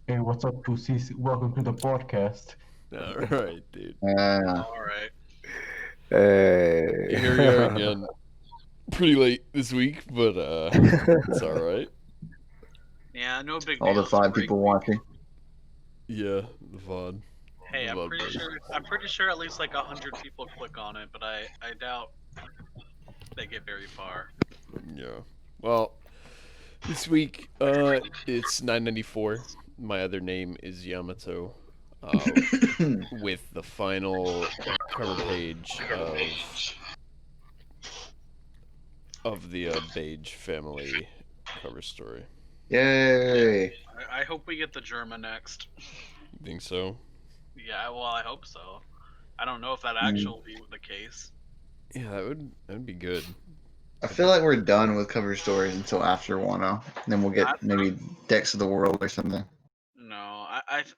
Hey, what's up, pussies? Welcome to the podcast. All right, dude. Uh, All right. hey. Here we are again. Pretty late this week, but it's all right. Yeah, no big All deal. the It's a five break people week. watching. Yeah, the VOD. Hey, The I'm VOD pretty buddy. sure. I'm pretty sure at least like 100 people click on it, but I doubt they get very far. Yeah. Well, this week, it's 994. My other name is Yamato. Uh, with the final cover page of the Beige family cover story. Yay. I hope we get the Germa next. You think so? Yeah, well, I hope so. I don't know if that Mm. actually will be the case. Yeah, that'd be good. I feel like we're done with cover stories until after Wano. Then we'll I, get maybe Decks of the World or something. no,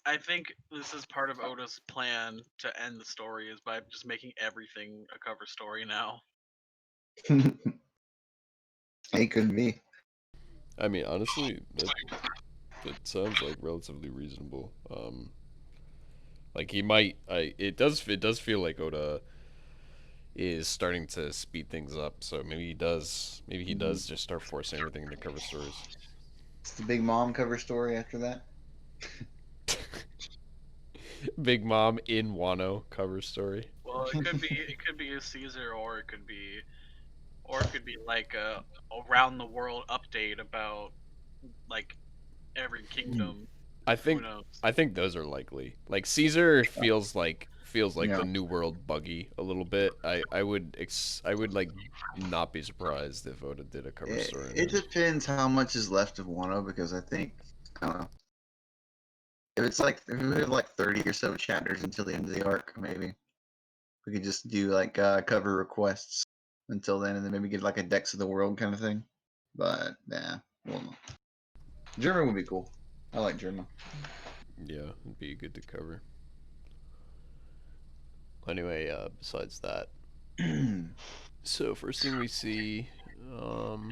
I think this is part of Oda's plan to end the story is by just making everything a cover story now. It could be. I mean, honestly, that sounds like relatively reasonable. Like he might. It does feel like Oda is starting to speed things up. So maybe he does. Maybe he does just start forcing everything into cover stories. It's the Big Mom cover story after that. Big Mom in Wano cover story. Well, it could be a Caesar, or it could be like a around the world update about like every kingdom. I Who think knows? I think those are likely. Like Caesar feels like Yeah. the New World buggy a little bit. I would like not be surprised if Oda did a cover It, story on it him. depends how much is left of Wano because I think, I don't know. If we have like 30 or so chapters until the end of the arc, maybe. We could just do like cover requests until then and then maybe get like a Decks of the World kind of thing. But, yeah. Well, German would be cool. I like German. Yeah, it'd be good to cover. Anyway, besides that, so first thing we see, um,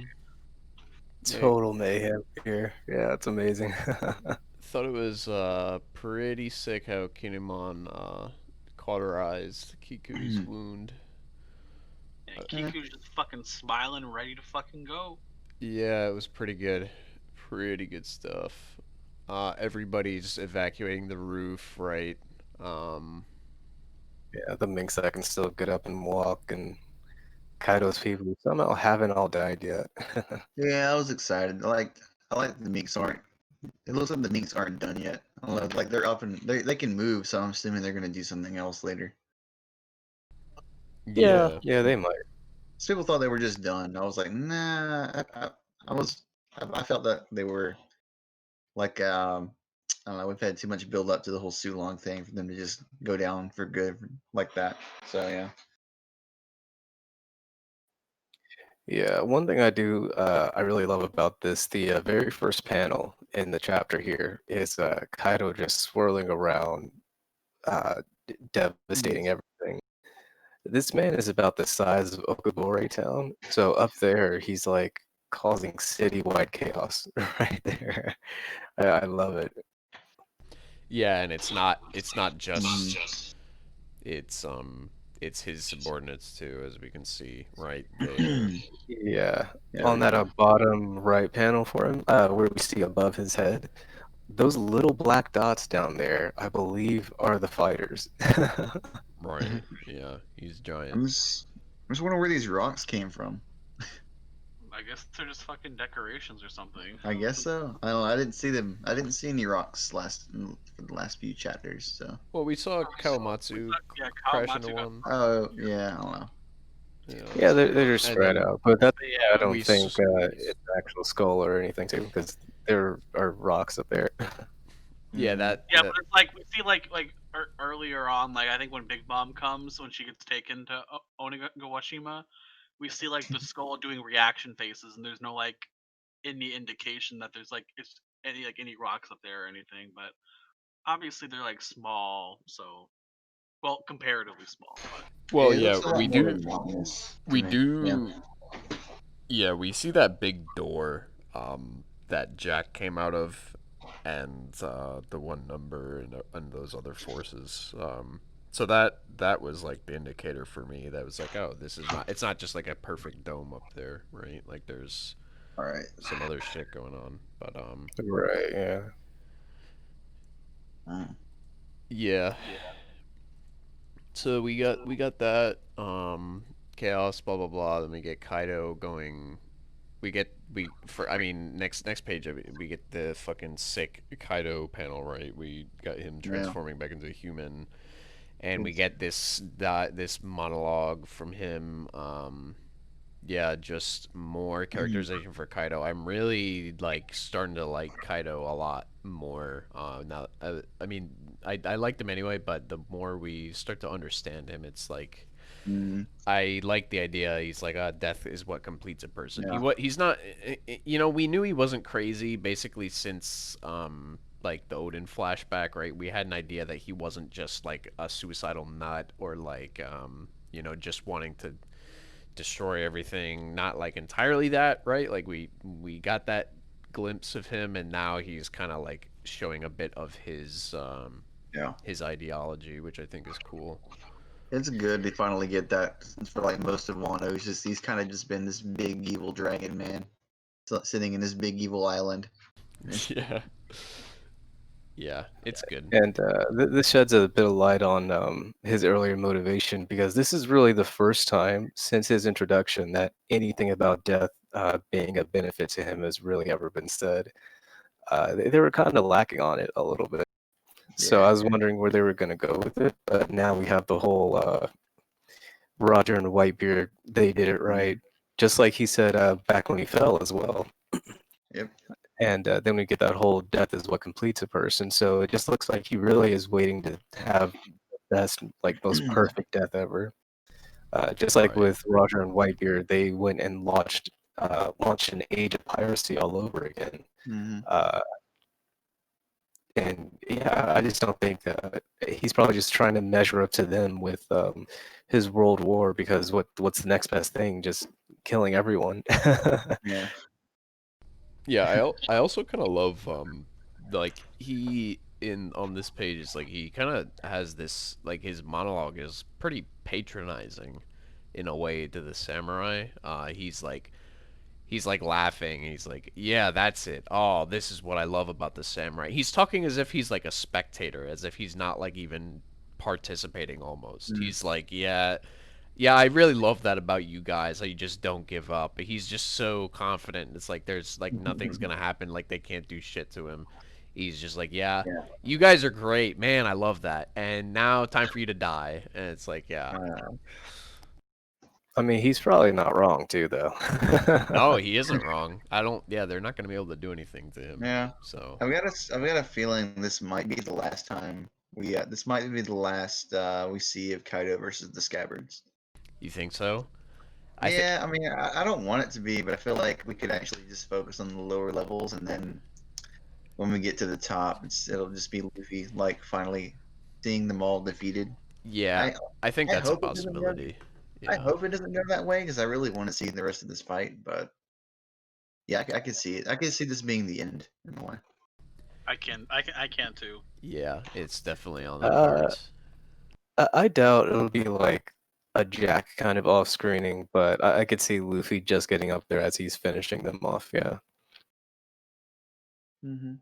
yeah, Total mayhem here. Yeah, it's amazing. thought it was pretty sick how Kinemon cauterized Kiku's wound. And Kiku's just fucking smiling, ready to fucking go. Yeah, it was pretty good. Pretty good stuff. Everybody's evacuating the roof, right? Um, Yeah, the minks that can still get up and walk, and Kaido's people somehow haven't all died yet. Yeah, I was excited. I like the Meeks aren't. It looks like the Meeks aren't done yet. I don't know, like they're up and they can move, so I'm assuming they're gonna do something else later. Yeah, yeah, yeah, they might. Some people thought they were just done. I was like, nah. I was. I felt that they were like I don't know. We've had too much build up to the whole Sulong thing for them to just go down for good like that. So yeah. Yeah, one thing I really love about this, the very first panel in the chapter here is Kaido just swirling around, devastating everything. This man is about the size of Okagore Town, so up there he's like causing citywide chaos right there. I love it. yeah, and it's not just it's it's his subordinates too, as we can see right there. Yeah, Yeah. on that bottom right panel for him, where we see above his head, those little black dots down there, I believe, are the fighters. Right. Yeah, he's I'm giant. just. I'm just wondering where these rocks came from. I guess they're just fucking decorations or something. I guess so. I don't know. I didn't see them. I didn't see any rocks for the last few chapters. So. Well, we saw Kawamatsu Yeah, crash into Kawamatsu got. one. Oh yeah. I don't know. You know, Yeah, they're just and spread then out, but that's But I yeah, don't we think s- it's an actual skull or anything too, because there are rocks up there. yeah Mhm. that yeah, that but it's like we see like earlier on, like I think when Big Mom comes when she gets taken to Onigawashima, we see like the skull doing reaction faces, and there's no like any indication that there's like it's any rocks up there or anything. But obviously they're like small, so well comparatively small. But well, Yeah, it yeah, looks a lot more mountainous to we me. Yeah. do yeah, we see that big door that Jack came out of, and the one number and those other forces. So that was like the indicator for me. That was like, oh, this is not. It's not just like a perfect dome up there, right? Like there's All right. some other shit going on. But Right, yeah. Mm. yeah. So we got that chaos, blah blah blah. Then we get Kaido going. I mean next page of it, we get the fucking sick Kaido panel, right? We got him Yeah. transforming back into a human, and we It's- get this monologue from him. Yeah, just more characterization for Kaido. I'm really like starting to like Kaido a lot more now. I mean, I liked him anyway, but the more we start to understand him, it's like Mm, I like the idea. He's like, death is what completes a person. Yeah. He's not. You know, we knew he wasn't crazy basically since like the Odin flashback, right? We had an idea that he wasn't just like a suicidal nut or like you know, just wanting to destroy everything. Not like entirely that, right? Like we got that glimpse of him, and now he's kind of like showing a bit of Yeah. his ideology, which I think is cool. It's good to finally get that since for like most of Wano. He's kind of just been this big evil dragon man, sitting in this big evil island. Yeah. Yeah, it's good. And this sheds a bit of light on his earlier motivation because this is really the first time since his introduction that anything about death being a benefit to him has really ever been said. They were kind of lacking on it a little bit. So I was wondering where they were going to go with it, but now we have the whole Roger and Whitebeard. They did it right, just like he said back when he fell as well. Yep. And then we get that whole death is what completes a person. So it just looks like he really is waiting to have the best, like most perfect death ever. Just like Right. with Roger and Whitebeard, they went and launched an age of piracy all over again. Mm-hmm. And yeah, I just don't think he's probably just trying to measure up to them with his world war because what's the next best thing? Just killing everyone. Yeah. Yeah, I also kind of love like he in on this page is like he kind of has this like his monologue is pretty patronizing in a way to the samurai. He's like laughing. He's like, "Yeah, that's it. Oh, this is what I love about the samurai." He's talking as if he's like a spectator, as if he's not like even participating almost. Mm. He's like, "Yeah, yeah, I really love that about you guys. How you just don't give up." But he's just so confident. It's like there's like nothing's gonna happen. Like they can't do shit to him. He's just like, yeah, Yeah. you guys are great, man. I love that. And now time for you to die. And it's like, yeah, I mean, he's probably not wrong too, though. no, he isn't wrong. I don't. Yeah, they're not gonna be able to do anything to him. Yeah. So I've got a feeling this might be the last time this might be the last we see of Kaido versus the Scabbards. you think so? I mean, I don't want it to be, but I feel like we could actually just focus on the lower levels, and then when we get to the top, it'll just be Luffy like finally seeing them all defeated. Yeah, I think I that's a hope it doesn't go- possibility. I Yeah. hope it doesn't go that way because I really want to see the rest of this fight. But yeah, I can see it. I can see this being the end in a way. I can too. Yeah, it's definitely on the Uh, cards. I doubt it'll be like a Jack kind of off screening, but I could see Luffy just getting up there as he's finishing them off. Yeah. Mm-hmm.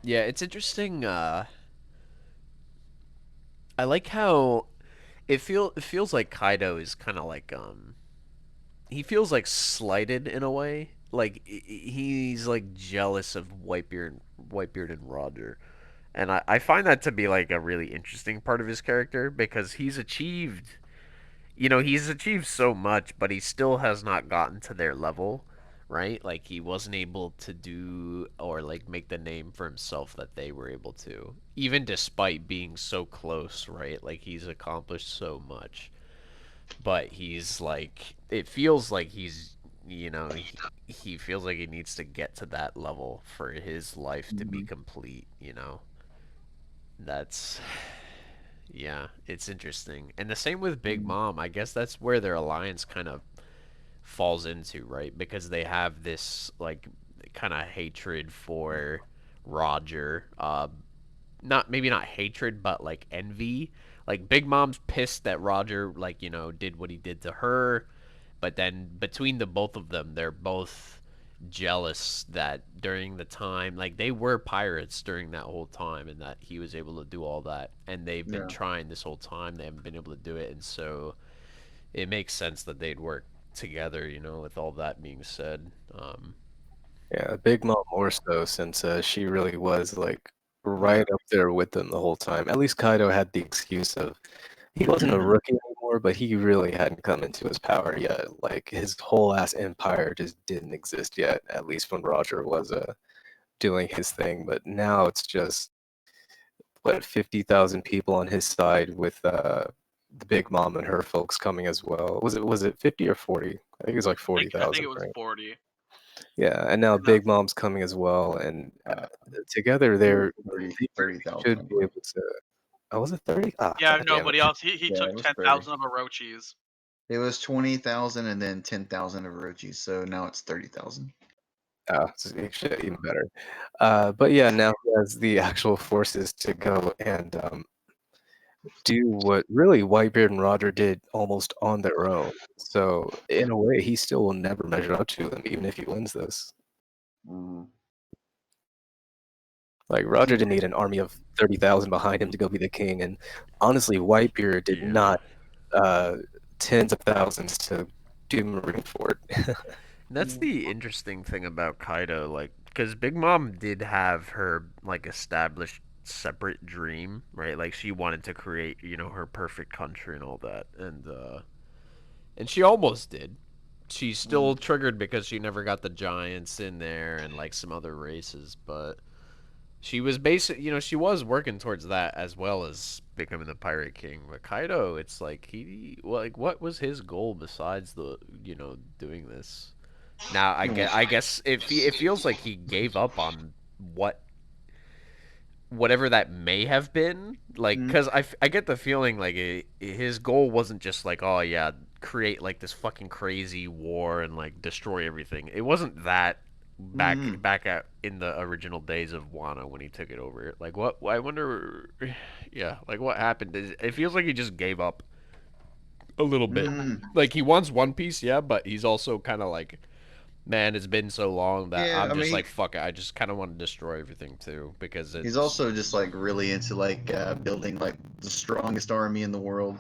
Yeah, it's interesting. I like how it feels like Kaido is kind of like he feels like slighted in a way. Like he's like jealous of Whitebeard and Roger. And I find that to be like a really interesting part of his character because he's achieved he's achieved so much, but he still has not gotten to their level, right? Like he wasn't able to do or like make the name for himself that they were able to, even despite being so close, right? Like he's accomplished so much, but he's like it feels like he's he feels like he needs to get to that level for his life to be complete, That's yeah, it's interesting. And the same with Big Mom. I guess that's where their alliance kind of falls into, right? Because they have this like kind of hatred for Roger. Maybe not hatred, but like envy. Like Big Mom's pissed that Roger like did what he did to her, but then between the both of them, they're both jealous that during the time like they were pirates during that whole time and that he was able to do all that, and they've been Yeah. trying this whole time, they haven't been able to do it, and so it makes sense that they'd work together, with all that being said. Yeah, Big Mom more so since she really was like right up there with them the whole time. At least Kaido had the excuse of he wasn't a rookie anymore, but he really hadn't come into his power yet. Like his whole ass empire just didn't exist yet, at least when Roger was doing his thing. But now it's just what 50,000 people on his side with the Big Mom and her folks coming as well. Was it 50 or 40? I think it was like I 40,000. think it was right? 40. Yeah, and now No. Big Mom's coming as well, and together they 30,000. should be able to. Oh, was it 30? Ah, Yeah, God no, damn but it. he Yeah, took it was 10,000 of Orochis. It was 20,000 and then 10,000 of Orochi, so now it's 30,000. Oh, shit, even better. But yeah, now he has the actual forces to go and do what really Whitebeard and Roger did almost on their own. So in a way, he still will never measure up to them, even if he wins this. Mm. Like Roger didn't need an army of 30,000 behind him to go be the king, and honestly, Whitebeard did Yeah. not tens of thousands to do Marineford. That's the interesting thing about Kaido, like, because Big Mom did have her, like, established separate dream, right? Like, she wanted to create, her perfect country and all that, and she almost did. She's still triggered because she never got the giants in there and, like, some other races, but she was she was working towards that as well as becoming the Pirate King. But Kaido, it's like, what was his goal besides doing this? Now I guess it feels like he gave up on whatever that may have been, like, because I get the feeling like his goal wasn't just like, oh yeah, create like this fucking crazy war and like destroy everything. It wasn't that back at in the original days of Wano when he took it over. Like, what I wonder, yeah, like what happened? It feels like he just gave up a little bit. Like, he wants One Piece, yeah, but he's also kind of like, man, it's been so long that Yeah, I'm I just mean, like, fuck it. I just kind of want to destroy everything too, because he's also just like really into like building like the strongest army in the world.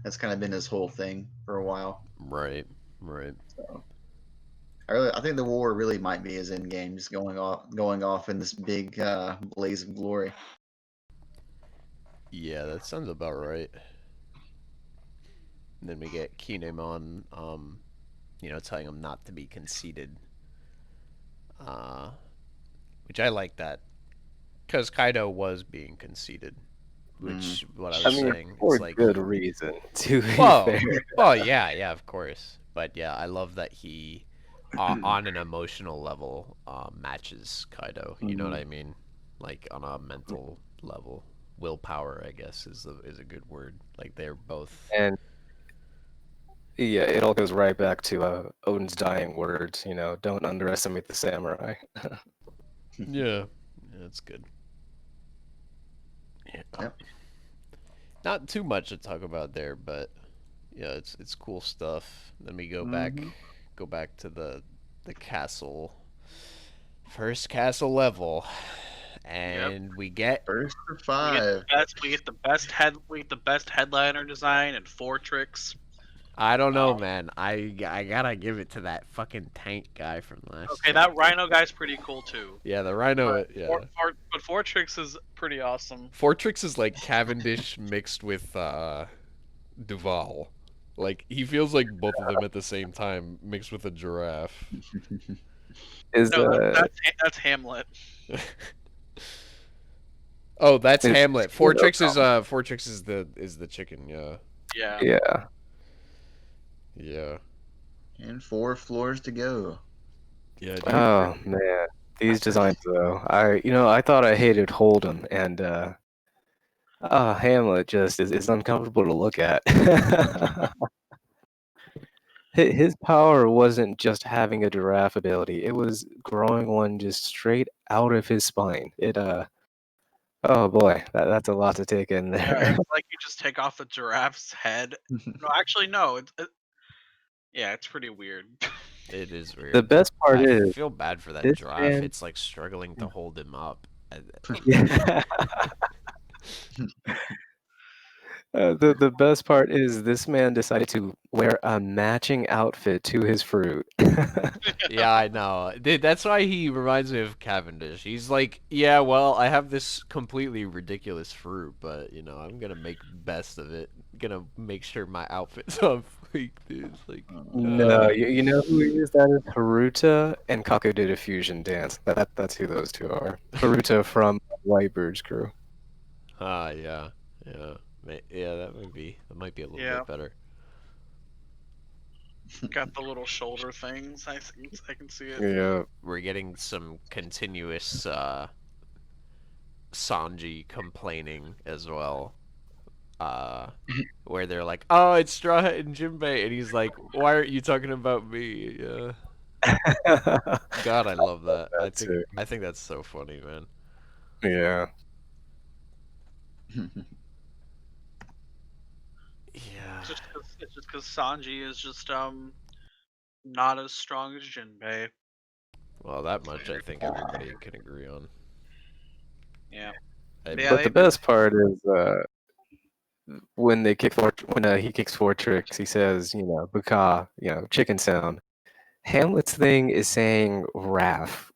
That's kind of been his whole thing for a while. right. So I think the war really might be his end game, just going off in this big blaze of glory. Yeah, that sounds about right. And then we get Kinemon, telling him not to be conceited. Which I like that, because Kaido was being conceited. Which what I was saying, for it's like, good reason. To be well, fair. yeah, of course. But yeah, I love that he, on an emotional level, matches Kaido. You know what I mean? Like on a mental level, willpower, I guess, is a good word. Like they're both. And yeah, it all goes right back to Odin's dying words. Don't underestimate the samurai. Yeah, that's good. Yeah. Yep. Not too much to talk about there, but yeah, it's cool stuff. Then we go back to the castle, first castle level, and we get First to 5. We get the best headliner design and Fortrix. I don't know, man. I gotta give it to that fucking tank guy from last. Okay, that Rhino guy's pretty cool too. Yeah, the Rhino. Yeah. But Fortrix is pretty awesome. Fortrix is like Cavendish mixed with Duval. Like, he feels like both of them at the same time, mixed with a giraffe. That's Hamlet. Oh, that's Hamlet. Fortrix is the chicken. Yeah. Yeah. Yeah. And 4 floors to go. Yeah. Dude. Oh man, these designs though. I thought I hated Hold'em, and Hamlet just is uncomfortable to look at. his power wasn't just having a giraffe ability; it was growing one just straight out of his spine. Oh boy, that's a lot to take in Yeah, there. it's like you just take off a giraffe's head. No, actually, no. Yeah, it's pretty weird. It is weird. The best part I is feel bad for that this giraffe. man. It's like struggling to hold him up. Yeah. The best part is this man decided to wear a matching outfit to his fruit. Yeah, I know. That's why he reminds me of Cavendish. He's like, yeah, well, I have this completely ridiculous fruit, but you know, I'm gonna make best of it. Gonna make sure my outfit's on fleek, dude. It's like, No, you know who he is? That is Haruta and Kako did a fusion dance. That's who those two are. Haruta from Whitebird's crew. yeah, yeah, yeah. That might be a little Yeah. bit better. Got the little shoulder things. I can see it. Yeah. We're getting some continuous Sanji complaining as well. Where they're like, "Oh, it's Straw Hat and Jinbei," and he's like, "Why aren't you talking about me?" Yeah. God, I love that. That I think that's so funny, man. Yeah. Yeah. It's just because Sanji is just not as strong as Jinbei. Well, that much I think everybody can agree on. Yeah. Yeah, But the best part is when he kicks Fortrix, he says, Buka, chicken sound. Hamlet's thing is saying Raph.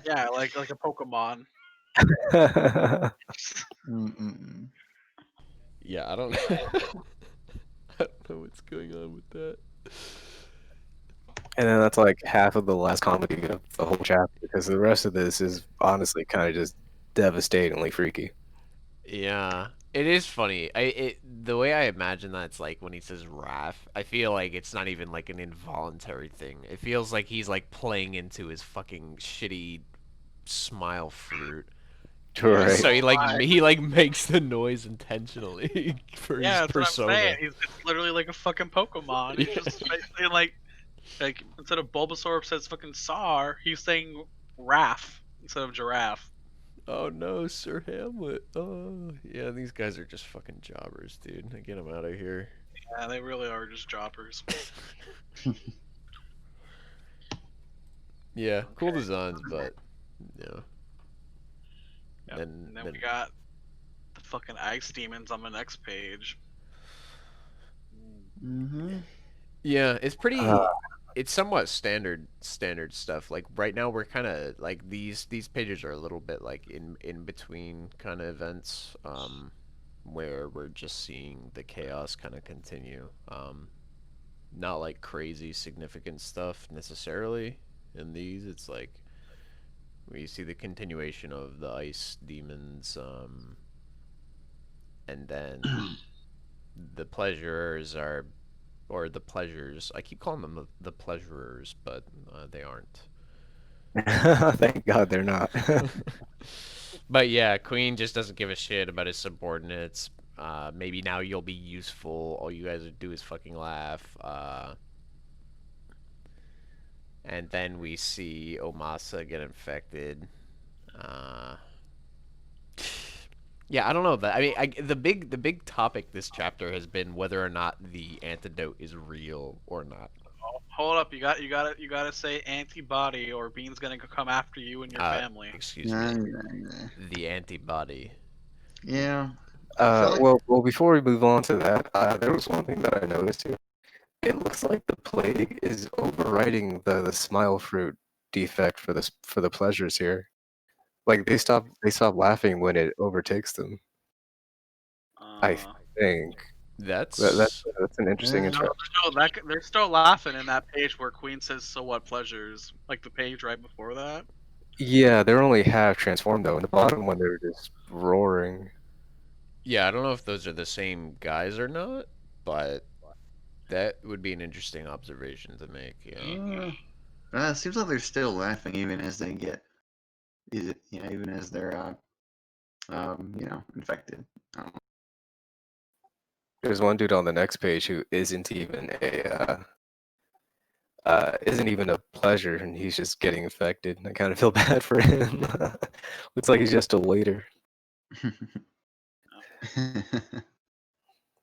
Yeah, like a Pokemon. Yeah, I don't I don't know what's going on with that. And then that's like half of the last comedy of the whole chapter, because the rest of this is honestly kind of just devastatingly freaky. Yeah, it is funny. The way I imagine that it's like when he says Raph, I feel like it's not even like an involuntary thing. It feels like he's like playing into his fucking shitty smile fruit. Right. So he makes the noise intentionally for his That's persona. what I'm saying. It's literally like a fucking Pokemon. He's just basically like instead of Bulbasaur says fucking Sar, he's saying Raph instead of giraffe. Oh no, Sir Hamlet. Oh yeah, these guys are just fucking jobbers, dude. Get them out of here. Yeah, they really are just jobbers. Yeah, cool designs, but yeah. Yep. And then we got the fucking ice demons on the next page. Yeah, it's pretty. It's somewhat standard stuff. Like right now, we're kind of like these pages are a little bit like in between kind of events, where we're just seeing the chaos kind of continue. Not like crazy significant stuff necessarily in these. It's like we see the continuation of the ice demons, and then the pleasurers are. Or the pleasures. I keep calling them the pleasurers, but they aren't. Thank God they're not. But yeah, Queen just doesn't give a shit about his subordinates. Maybe now you'll be useful. All you guys do is fucking laugh. And then we see Omasa get infected. Yeah, I don't know. I mean, the big topic this chapter has been whether or not the antidote is real or not. Oh, hold up, you gotta say antibody, or Bean's gonna come after you and your family. Excuse me. The antibody. Yeah. Well, before we move on to that, there was one thing that I noticed here. It looks like the plague is overriding the smile fruit defect for the pleasures here. Like they stop laughing when it overtakes them. I think that's an interesting interpretation. They're still laughing in that page where Queen says, "So what pleasures?" Like the page right before that. Yeah, they're only half transformed though. In the bottom one, they're just roaring. Yeah, I don't know if those are the same guys or not, but that would be an interesting observation to make. Yeah. It seems like they're still laughing even as they get, even as they're, infected. There's one dude on the next page who isn't even isn't even a pleasure, and he's just getting infected. And I kind of feel bad for him. Looks like he's just a waiter.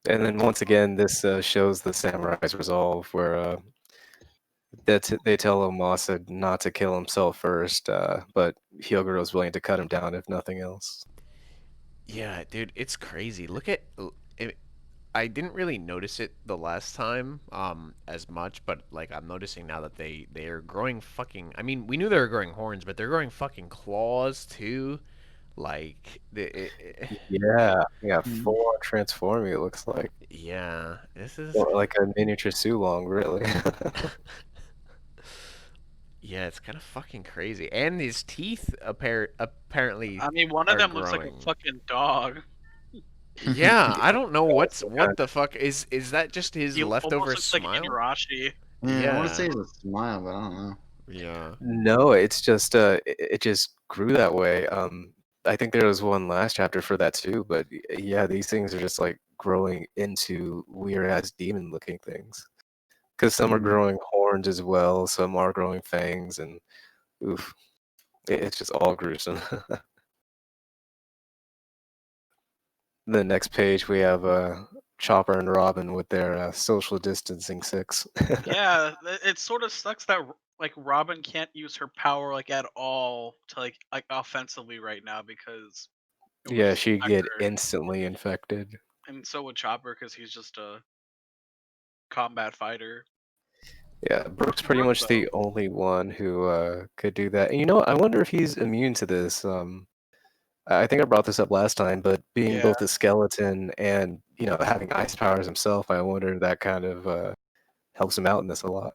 And then once again, this shows the samurai's resolve, where they tell Omasa not to kill himself first, but Hyogoro's willing to cut him down if nothing else. Yeah, dude, it's crazy. Look at I didn't really notice it the last time as much, but like I'm noticing now that they are growing fucking. I mean, we knew they were growing horns, but they're growing fucking claws too. Like Yeah, full on transforming. It looks like yeah, this is like a miniature Sulong, really. yeah, it's kind of fucking crazy. And his teeth apparently I mean, one of are them looks like growing. a fucking dog. Yeah, I don't know what the fuck is that just his He leftover almost looks smile? like Igarashi. Yeah, I want Yeah. to say it's a smile, but I don't know. Yeah. No, it's just it just grew that way. I think there was one last chapter for that too, but yeah, these things are just like growing into weird ass demon looking things. Because some are growing horns as well, some are growing fangs, and oof, it's just all gruesome. The next page we have Chopper and Robin with their social distancing six. Yeah, it sort of sucks that like Robin can't use her power like at all to like offensively right now because it Yeah, would she'd affect get her. instantly infected. And so would Chopper because he's just a combat fighter. Yeah, Brooke's pretty Brooke, much the only one who could do that. And you know, I wonder if he's immune to this. I think I brought this up last time, but being Yeah. both a skeleton and having ice powers himself, I wonder if that kind of helps him out in this a lot.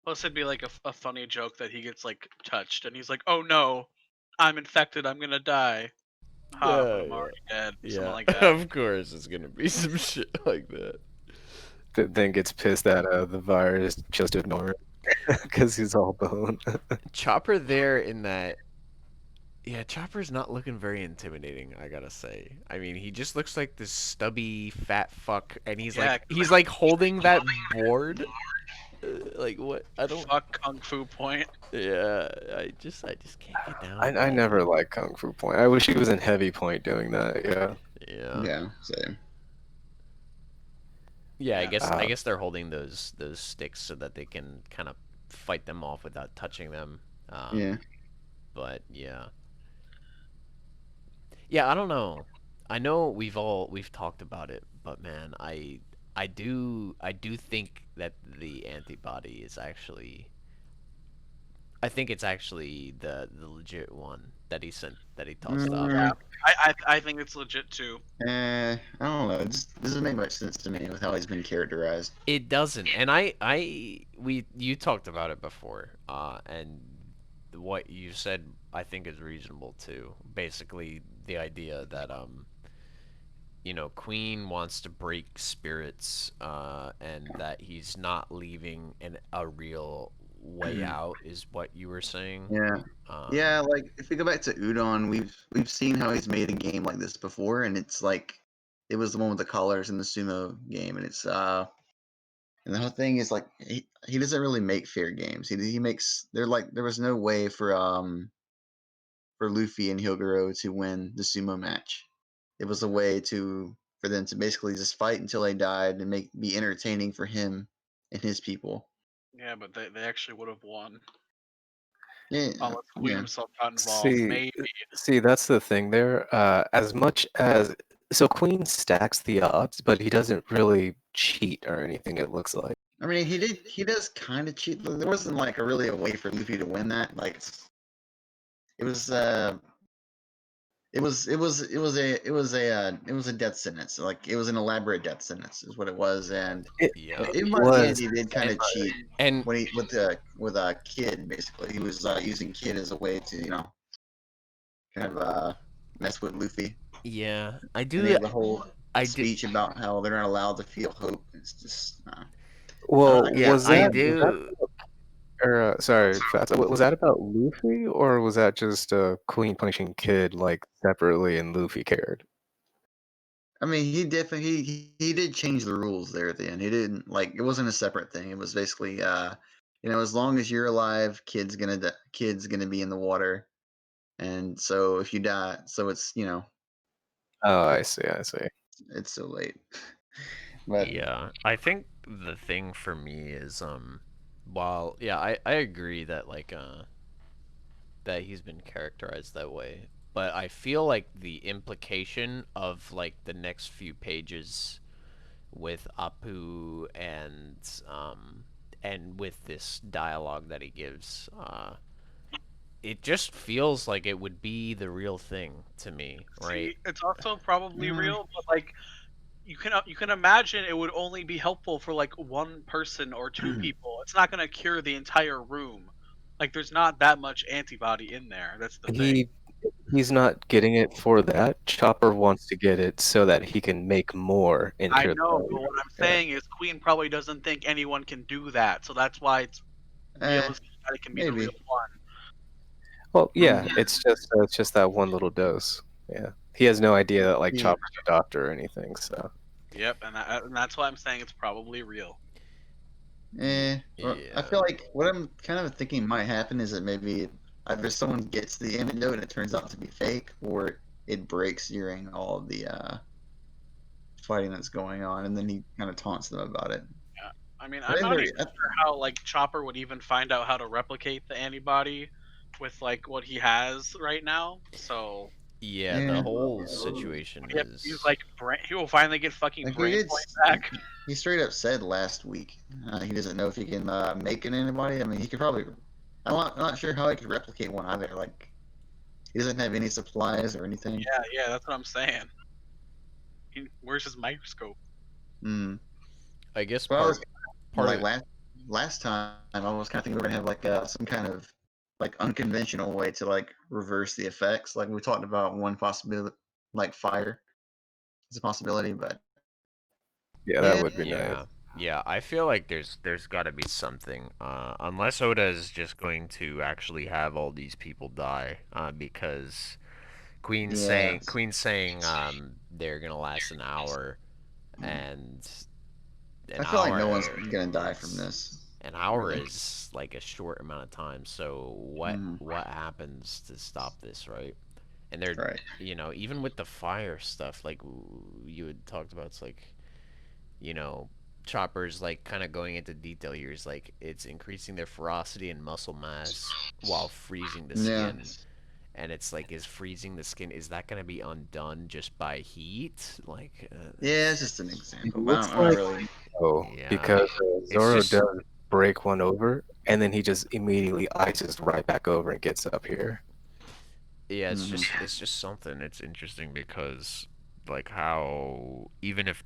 Plus, it'd be like a funny joke that he gets like touched and he's like, "Oh no, I'm infected. I'm gonna die." Ha, but I'm already dead. Something like that. Of course, it's gonna be some shit like that. Then gets pissed at the virus, just ignore it because he's all bone. Chopper there in that. Yeah, Chopper's not looking very intimidating, I gotta say. I mean, he just looks like this stubby fat fuck, and he's like holding that board. Like what? I don't. Fuck Kung Fu Point. Yeah, I just can't get down. I never liked Kung Fu Point. I wish he was in Heavy Point doing that. Yeah. Yeah. Yeah, same. Yeah, I Yeah. guess they're holding those sticks so that they can kind of fight them off without touching them. Yeah. But yeah. Yeah, I don't know. I know we've talked about it, but man, I do think that the antibody is actually I think it's actually the legit one that he tossed up. Yeah, I think it's legit too. I don't know. It just doesn't make much sense to me with how he's been characterized. It doesn't, and you talked about it before, and what you said I think is reasonable too. Basically, the idea that Queen wants to break spirits, and that he's not leaving a real way out is what you were saying. Yeah. Yeah, like if we go back to Udon, we've seen how he's made a game like this before, and it's like it was the one with the collars in the sumo game, and it's and the whole thing is like he doesn't really make fair games. He makes there was no way for Luffy and Hyogoro to win the sumo match. It was a way for them to basically just fight until they died and be entertaining for him and his people. Yeah, but they actually would have won. Yeah, Unless Queen yeah. himself got involved, maybe. See, that's the thing there. As much as Queen stacks the odds, but he doesn't really cheat or anything. It looks like. I mean, he does kind of cheat. There wasn't like really a way for Luffy to win that. Like, it was a death sentence. Like it was an elaborate death sentence, is what it was. And Yeah. in my was. hand, he did kind of cheat And when he with a Kid. Basically, he was using Kid as a way to kind of mess with Luffy. yeah, I And do. they have the whole I do. speech about how they're not allowed to feel hope. It's just Well, Yeah, was I that? do. Or sorry, Fats, was that about Luffy, or was that just Queen punishing Kid like separately and Luffy cared? I mean, he definitely he did change the rules there at the end. He didn't like it wasn't a separate thing. It was basically as long as you're alive, kid's gonna be in the water, and so if you die, so it's Oh, I see. I see. it's so late. But Yeah, I think the thing for me is while yeah, I agree that that he's been characterized that way, but I feel like the implication of like the next few pages with Apu and with this dialogue that he gives, it just feels like it would be the real thing to me, right? See, it's also probably Mm. real, but like you can imagine it would only be helpful for like one person or two people. It's not gonna cure the entire room. Like there's not that much antibody in there. That's the thing. He's not getting it for that. Chopper wants to get it so that he can make more and I cure the know, but virus. what I'm Yeah. saying is Queen probably doesn't think anyone can do that, so that's why it's realistic that it can be the maybe. real one. Well, yeah, it's just that one little dose. Yeah. He has no idea that like Yeah. Chopper's a doctor or anything, so Yep, and that's why I'm saying it's probably real. Well, I Yeah. feel like what I'm kind of thinking might happen is that maybe either someone gets the antidote and it turns out to be fake, or it breaks during all of the fighting that's going on, and then he kind of taunts them about it. I mean, I I'm think not there- even sure how like Chopper would even find out how to replicate the antibody with like what he has right now. So Yeah, Yeah. the whole situation yep, is he's like he will finally get fucking Like brain he did, point back. he straight up said last week he doesn't know if he can make an antibody. I mean, he could probably. I'm not sure how he could replicate one either. Like he doesn't have any supplies or anything. Yeah, that's what I'm saying. Where's his microscope? Mm. I guess But I was part like of last time I was kind of thinking we were gonna have like some kind of like unconventional way to like reverse the effects. Like we talked about one possibility, like fire is a possibility, but yeah, that yeah, would be nice. yeah. Yeah, I feel like there's got to be something. Unless Oda is just going to actually have all these people die, because yeah. Queen's saying they're gonna last an hour, and an I feel like no one's hour gonna die from is this. an hour Really. is like a short amount of time. So Mhm. what happens to stop this, right? And they're Right. even with the fire stuff, like you had talked about, it's like you know, Chopper's like kind of going into detail here. Is like it's increasing their ferocity and muscle mass while freezing the Yeah. skin. And it's like, is freezing the skin, is that gonna be undone just by heat? Like, Yeah, it's just an example. But Looks I'm not like really. oh, yeah, because it's Zoro just does break one over, and then he just immediately ices right back over and gets up here. yeah, Mhm. it's just something. It's interesting because like how even if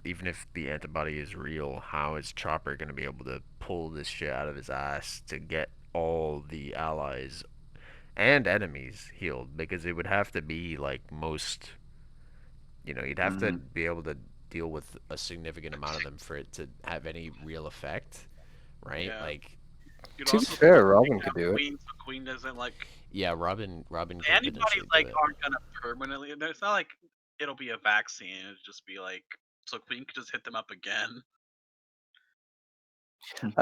the antibody is real, how is Chopper gonna be able to pull this shit out of his ass to get all the allies and enemies healed? Because it would have to be like most, you'd have to Mhm. be able to deal with a significant amount of them for it to have any real effect, right? Yeah. Like, You'd To be also fair, still Robin take could out do it. Queen, so Queen doesn't like yeah, Robin could antibodies potentially do like it. aren't gonna permanently. It's not like it'll be a vaccine. It'll just be like so Queen could just hit them up again.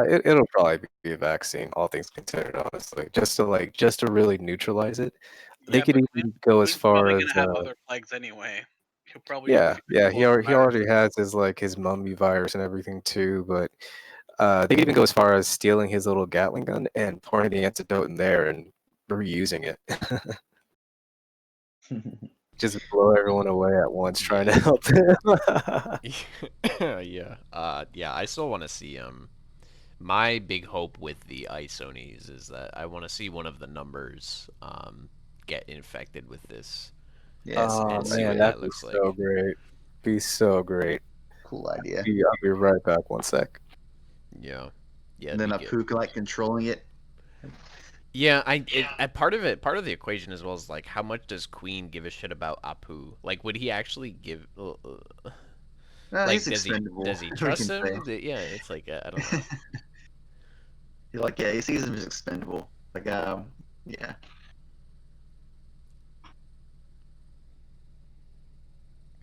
It'll probably be a vaccine, all things considered, honestly, just to really neutralize it. They Yeah, could but even go as Queen's probably far as gonna have other plagues anyway. He'll probably yeah, use yeah. He already he virus. already has his like his mummy virus and everything too, but they could even go as far as stealing his little Gatling gun and pouring the antidote in there and reusing it. Just blow everyone away at once, trying to Yeah. help them. Yeah. Yeah, I still want to see my big hope with the Isonies is that I want to see one of the numbers get infected with this Yes. Oh and see man, what that'd that be looks so like. great. Be so great. Cool idea. I'll be right back. One sec. Yeah. Yeah, And then it'd be good. Apu like controlling it. Yeah, part of the equation as well is like how much does Queen give a shit about Apu? Like, would he actually give? Like, He's expendable. does he we trust can him? Yeah, it's like I don't know. say. He sees him as expendable. Like yeah.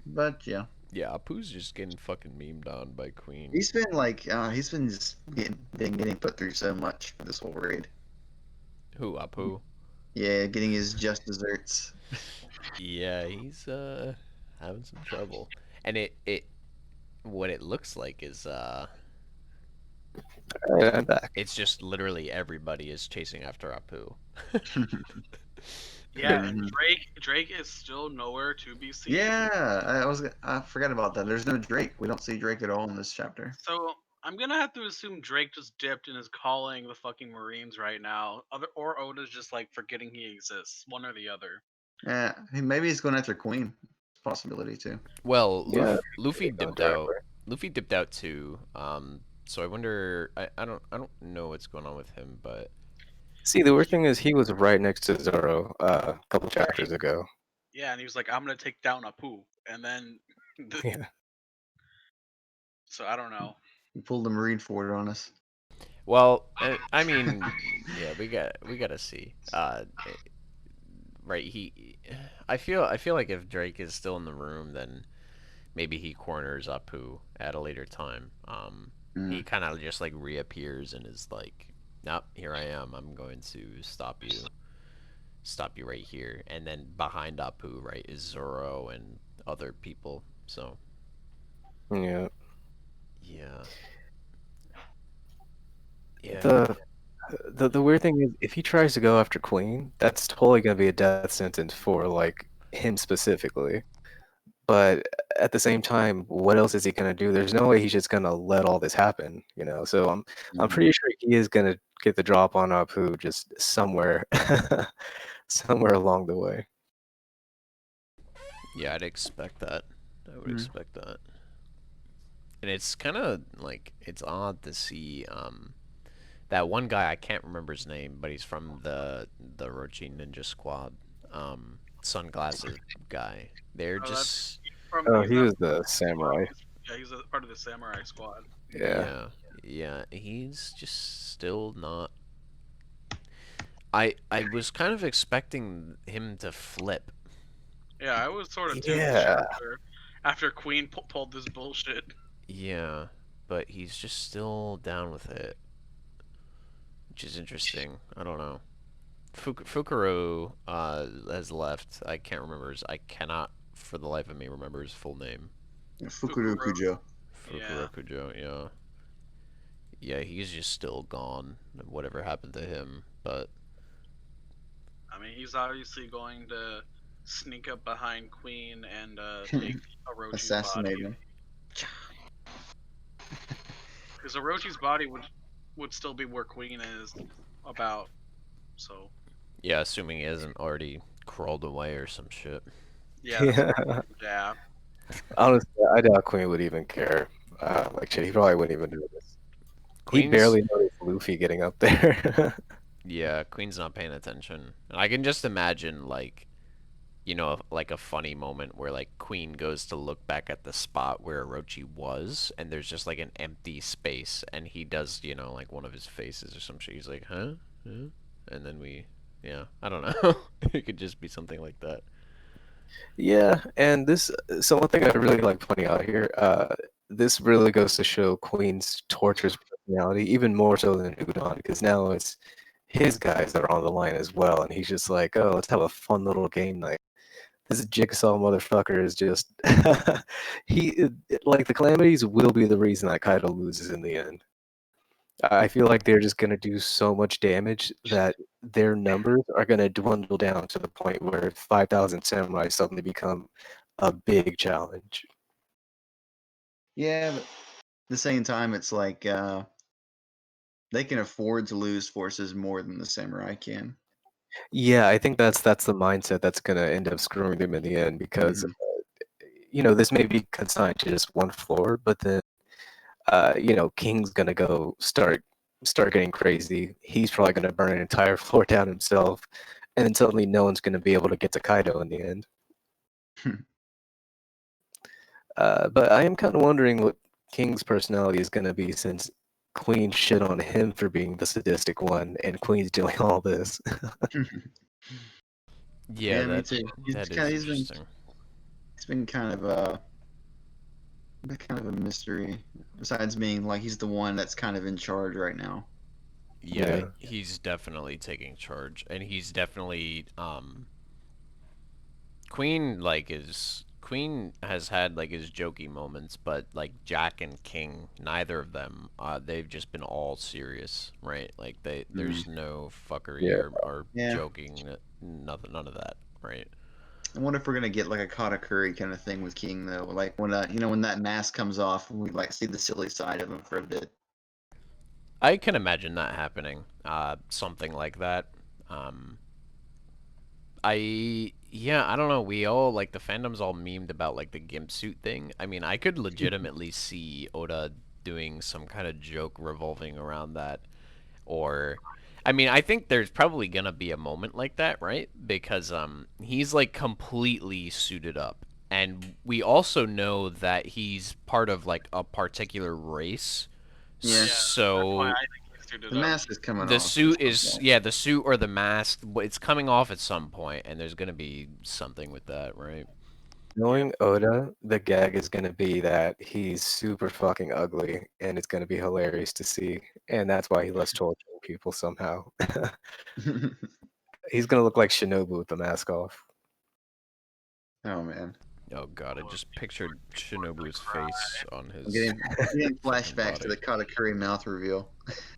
But yeah, Yeah, Apu's just getting fucking memed on by Queen. He's been like, he's been just getting put through so much for this whole raid. Who, Apu? Yeah, getting his just desserts. Yeah, he's having some trouble. And what it looks like is Alright, I'm back. it's just literally everybody is chasing after Apu. Yeah, and Mhm. Drake is still nowhere to be seen. Yeah, I forgot about that. There's no Drake. We don't see Drake at all in this chapter. So I'm gonna have to assume Drake just dipped and is calling the fucking Marines right now. Or Oda's just like forgetting he exists. One or the other. Yeah, maybe he's going after Queen. It's a possibility too. Well, Yeah, Luffy going dipped out. directly. Luffy dipped out too. So I wonder. I don't know what's going on with him, but See, the weird thing is he was right next to Zoro a couple chapters ago. Yeah, and he was like, "I'm gonna take down Apu," and then, Yeah. so I don't know. He pulled the Marine forward on us. well, I mean, yeah, we gotta see. Right? I feel like if Drake is still in the room, then maybe he corners Apu at a later time. He Mm. kind of just like reappears and is like, "Nope, here I am. I'm going to stop you right here." And then behind Apu, right, is Zoro and other people. So Yeah. yeah, yeah, The weird thing is if he tries to go after Queen, that's totally gonna be a death sentence for like him specifically. But at the same time, what else is he gonna do? There's no way he's just gonna let all this happen, you know. So I'm Mhm. pretty sure he is gonna get the drop on Apu just somewhere somewhere along the way. yeah. I'd expect that. I would Mhm. expect that. And it's kind of like it's odd to see that one guy. I can't remember his name, but he's from the Orochi Ninja Squad. Sunglasses guy. They're Oh, that's just Oh, he's he not was the samurai. yeah, he's a part of the Samurai Squad. Yeah. yeah. He's just still not. I was kind of expecting him to flip. Yeah, I was sort of too Yeah. after Queen pulled this bullshit. Yeah, but he's just still down with it, which is interesting. I don't know. Fukuro has left. I can't remember his. I cannot, for the life of me, remember his full name. Fukuro Kujo. Fukuro Yeah. Kujo. Yeah. Yeah, he's just still gone. Whatever happened to him, but I mean, he's obviously going to sneak up behind Queen and take Orochi's Assassinate body. him. Because Orochi's body would still be where Queen is about. So yeah, assuming he hasn't already crawled away or some shit. yeah, that's Yeah. yeah. Honestly, I doubt Queen would even care. Like shit, he probably wouldn't even notice. He Queen's barely noticed Luffy getting up there. yeah, Queen's not paying attention. And I can just imagine like like a funny moment where like Queen goes to look back at the spot where Orochi was, and there's just like an empty space, and he does, like one of his faces or some shit. He's like, huh? Huh? And then yeah, I don't know. It could just be something like that. Yeah, and so one thing I really like pointing out here, this really goes to show Queen's torturous personality, even more so than Udon, because now it's his guys that are on the line as well, and he's just like, oh, let's have a fun little game night. This Jigsaw motherfucker is just like the calamities will be the reason that Kaido loses in the end. I feel like they're just gonna do so much damage that their numbers are gonna dwindle down to the point where 5,000 samurai suddenly become a big challenge. Yeah, but at the same time, it's like they can afford to lose forces more than the samurai can. Yeah, I think that's the mindset that's gonna end up screwing them in the end because Mhm. this may be consigned to just one floor, but then King's gonna go start getting crazy. He's probably gonna burn an entire floor down himself, and then suddenly no one's gonna be able to get to Kaido in the end. But I am kind of wondering what King's personality is gonna be since Queen shit on him for being the sadistic one, and Queen's doing all this. Yeah, Yeah, me too. that is He's interesting. been kind of kind of a mystery. Besides being like he's the one that's kind of in charge right now. Yeah, Yeah. he's definitely taking charge, and he's definitely Queen has had like his jokey moments, but like Jack and King, neither of them, they've just been all serious, right? Like there's no fuckery Yeah. or Yeah. joking, none of that, right? I wonder if we're gonna get like a Katakuri kind of thing with King though. Like when when that mask comes off, we like see the silly side of him for a bit. I can imagine that happening, something like that. Yeah, I don't know. We all like the fandom's all memed about like the gimp suit thing. I mean, I could legitimately see Oda doing some kind of joke revolving around that, or I mean, I think there's probably gonna be a moment like that, right? Because he's like completely suited up, and we also know that he's part of like a particular race. Yeah. Yeah, that's So why I think he suited The up. mask is coming the off. suit at some is point. yeah, the suit or the mask, it's coming off at some point, and there's gonna be something with that, right? Knowing Oda, the gag is gonna be that he's super fucking ugly, and it's gonna be hilarious to see, and that's why he loves torturing people somehow. He's gonna look like Shinobu with the mask off. Oh man. Oh god, I just pictured Shinobu's face on I'm his getting flashbacks to body. the Katakuri mouth reveal.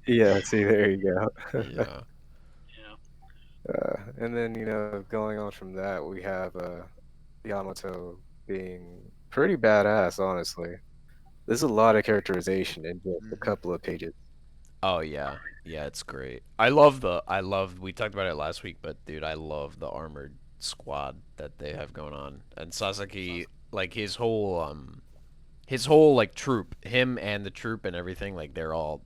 Yeah, see, there you go. Yeah. Yeah. And then, going on from that, we have Yamato being pretty badass, honestly. There's a lot of characterization in just a Mhm. couple of pages. Oh yeah. Yeah, it's great. We talked about it last week, but dude, I love the armored squad that they have going on. And Sasaki, like his whole like troop, him and the troop and everything, like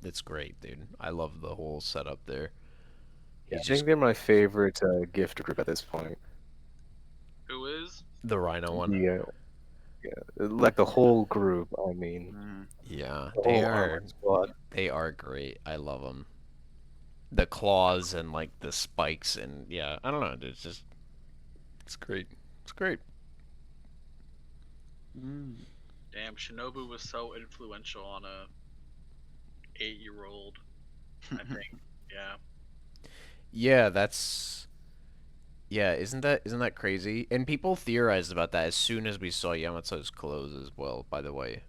it's great, dude. I love the whole setup there. Yeah, He's I just think they're my favorite gift group at this point. Who is? the Rhino one. Like the whole group, I mean, Mhm. Yeah, the whole armored squad. they are great. I love them. The claws and like the spikes and yeah, I don't know. It's great. It's great. Damn, Shinobu was so influential on a 8-year-old. I think. Yeah. Yeah, isn't that crazy? And people theorized about that as soon as we saw Yamato's clothes as well, by the way.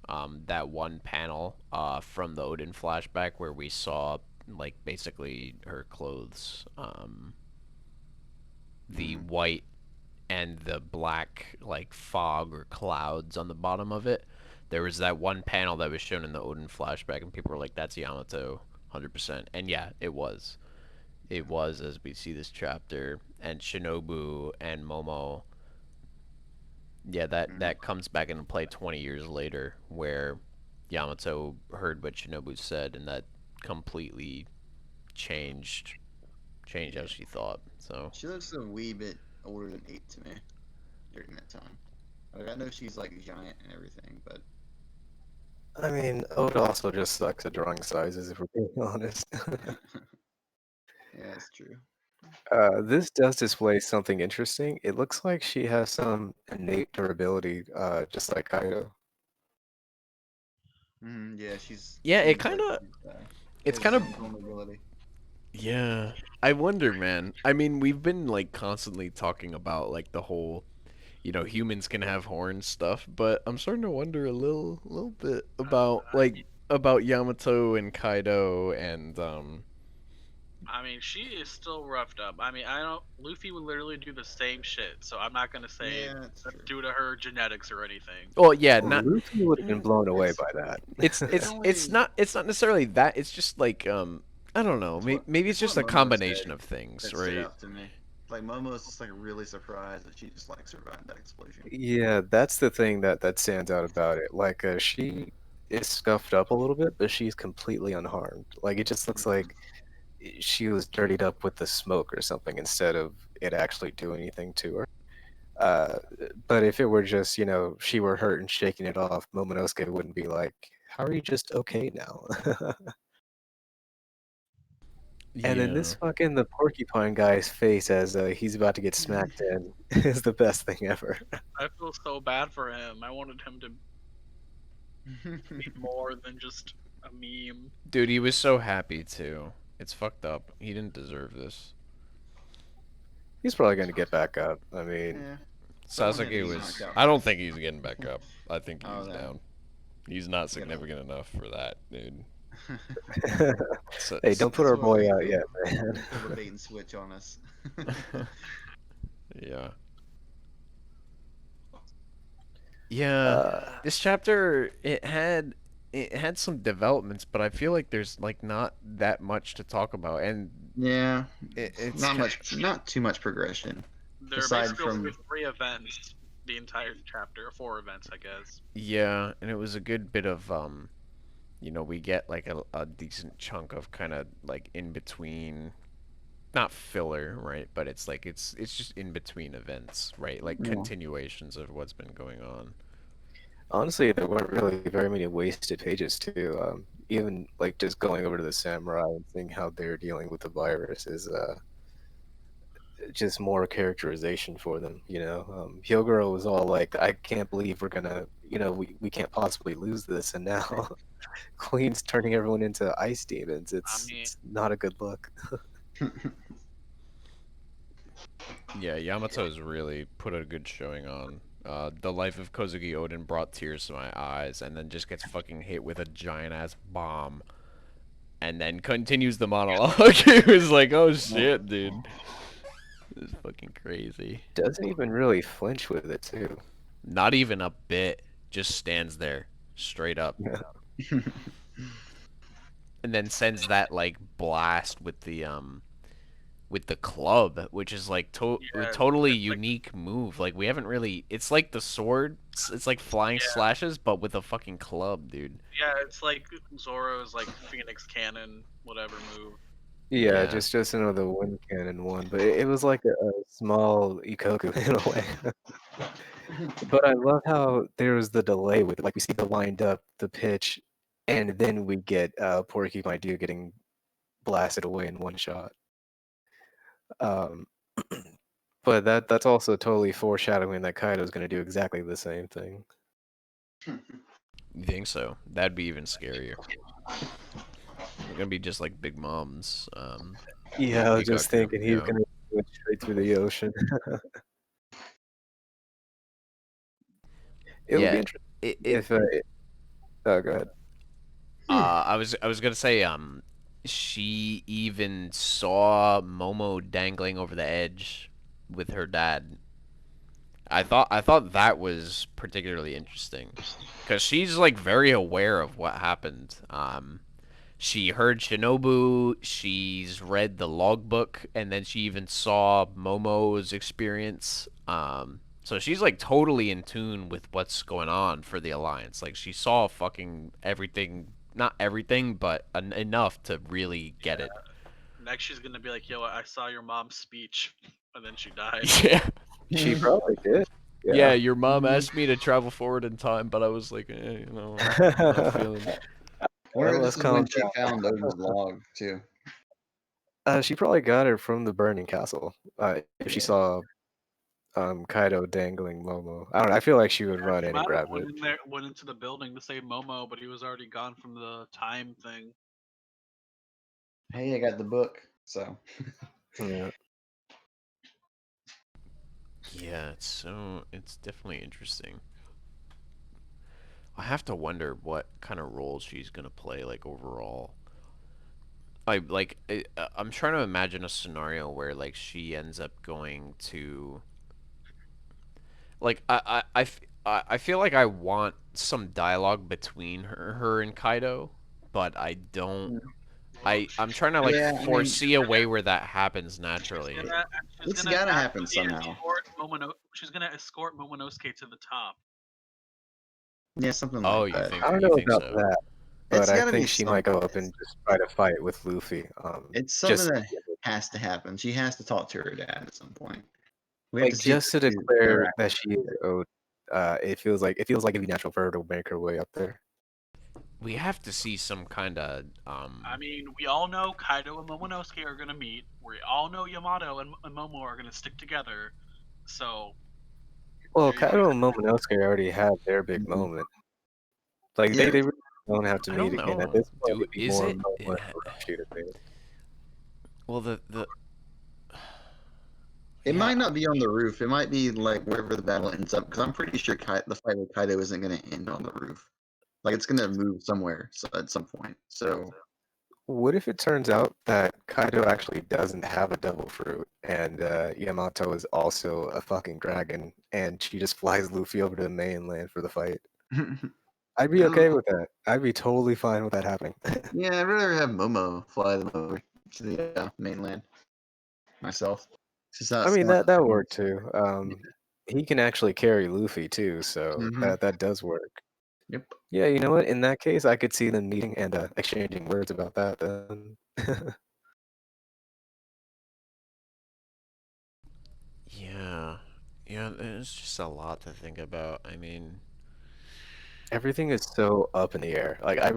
That one panel from the Odin flashback where we saw like basically her clothes, the white and the black like fog or clouds on the bottom of it. There was that one panel that was shown in the Odin flashback, and people were like, "That's Yamato, 100%." And yeah, it was. It was, as we see this chapter, and Shinobu and Momo. Yeah, that comes back into play 20 years later, where Yamato heard what Shinobu said, and that completely changed how she thought. So She looks a wee bit older than 8 to me during that time. Like, I know she's like giant and everything, but I mean, Oda also just sucks at drawing sizes, if we're being honest. yeah, it's true. This does display something interesting. It looks like she has some innate durability, just like Kaido. Yeah, she's. yeah, seems like it's has kind of some vulnerability. yeah. I wonder, man. I mean, we've been like constantly talking about like the whole, humans can have horns stuff, but I'm starting to wonder a little bit about Yamato and Kaido and I mean, she is still roughed up. I mean, I don't. Luffy would literally do the same shit, so I'm not gonna say Yeah, that's that's true. due to her genetics or anything. well, yeah, Well, not Luffy would have been blown away It's- by that. it's not necessarily that. It's just like I don't know. Maybe it's just a what Momo combination said of things, that stood right? out to me. Like Momo's just like really surprised that she just like survived that explosion. Yeah, that's the thing that stands out about it. Like, she is scuffed up a little bit, but she's completely unharmed. Like, it just looks like she was dirtied up with the smoke or something instead of it actually doing anything to her. Uh, but if it were just, she were hurt and shaking it off, Momonosuke wouldn't be like, "How are you just okay now?" And then this fucking the porcupine guy's face as he's about to get smacked in is the best thing ever. I feel so bad for him. I wanted him to be more than just a meme. Dude, he was so happy too. It's fucked up. He didn't deserve this. He's probably going to get back up. I mean, Yeah. Sasuke he's was. knocked out I don't think he's getting back up. I think Oh, he's no. down. He's not He's gonna- significant enough for that, dude. hey, don't put our That's why boy we out pulled- yet, man. Pull the bait and switch on us. Yeah. Yeah. Uh, This chapter it had some developments, but I feel like there's like not that much to talk about, and Yeah. it's Not too much progression. There are Aside basically from- only 3 events the entire chapter, or 4 events, I guess. Yeah, and it was a good bit of we get like a decent chunk of kind of like in between, not filler, right? But it's like it's just in between events, right? Like Yeah. continuations of what's been going on. honestly, there weren't really very many wasted pages, too. Even like just going over to the samurai and seeing how they're dealing with the virus is just more characterization for them. Hyogoro was all like, "I can't believe we're gonna, we can't possibly lose this," and now Queen's turning everyone into ice demons. It's not a good look. Yeah, Yamato's really put a good showing on. The life of Kozuki Odin brought tears to my eyes, and then just gets fucking hit with a giant ass bomb, and then continues the monologue. It was like, oh shit, dude, this is fucking crazy. Doesn't even really flinch with it, too. Not even a bit. Just stands there, straight up, and then sends that like blast with the club, which is like Yeah, totally it's like- unique move. Like we haven't really. It's like the sword. It's like flying slashes, but with a fucking club, dude. Yeah, it's like Zoro's like Phoenix Cannon, whatever move. Yeah, Yeah. just another wind cannon one, but it was like a small Ikoku in a way. But I love how there was the delay with it. Like we see the lined up, the pitch, and then we get Porcupine Dew getting blasted away in one shot. Um, but that's also totally foreshadowing that Kaido's going to do exactly the same thing. You think so? That'd be even scarier. They're gonna be just like Big Mom's. Yeah, I was just Ikaku, thinking he's yeah. going to go straight through the ocean. It would Yeah, be interesting It, if. Oh, go ahead. I was gonna say she even saw Momo dangling over the edge with her dad. I thought that was particularly interesting because she's like very aware of what happened. She heard Shinobu, she's read the logbook, and then she even saw Momo's experience. So she's like totally in tune with what's going on for the Alliance. Like she saw fucking everything, not everything, but enough to really get it. Next, she's gonna be like, "Yo, I saw your mom's speech," and then she died. Yeah. She probably did. Yeah, your mom asked me to travel forward in time, but I was like, I'm not feeling it. Or Well, this let's is when calm she down. found Odin's log too. She probably got it from the burning castle. If she saw Kaido dangling Momo, I don't know. I feel like she would run He in might and grab have went it. in there, went into the building to save Momo, but he was already gone from the time thing. Hey, I got the book, so Yeah. Yeah, it's definitely interesting. I have to wonder what kind of role she's gonna play, like overall. I'm trying to imagine a scenario where like she ends up going to like I feel like I want some dialogue between her and Kaido, but I don't. I'm trying to like Yeah, I mean- foresee a way where that happens naturally. It's gotta happen actually somehow. She's gonna escort Momonosuke to the top. yeah, something Oh, like you that. think? I don't You know think about so? that, It's but I gotta be think she might go something. up and just try to fight with Luffy. It's something just that has to happen. She has to talk to her dad at some point. We have like see just to the two declare interact. that she is owed. It feels like it'd be natural for her to make her way up there. We have to see some kind of I mean, we all know Kaido and Momonosuke are gonna meet. We all know Yamato and Momo are gonna stick together. So Well, there you Kaido go. and Momonosuke already had their big moment. Like Yeah. they really don't have to I meet don't again. At know. this point, it'd be Is more it? Momo and Orochi to me. Well, the It yeah, might not be on the roof. It might be like wherever the battle ends up. Because I'm pretty sure the fight with Kaido isn't going to end on the roof. Like it's going to move somewhere at some point. So What if it turns out that Kaido actually doesn't have a devil fruit and Yamato is also a fucking dragon and she just flies Luffy over to the mainland for the fight? I'd be okay with that. I'd be totally fine with that happening. yeah, I'd rather have Momo fly them over to the mainland myself. It's not I mean smart. that worked too. He can actually carry Luffy too, so Mhm. that does work. Yep. Yeah, you know what? In that case, I could see them meeting and exchanging words about that then. yeah, yeah. It's just a lot to think about. I mean, Everything is so up in the air. Like I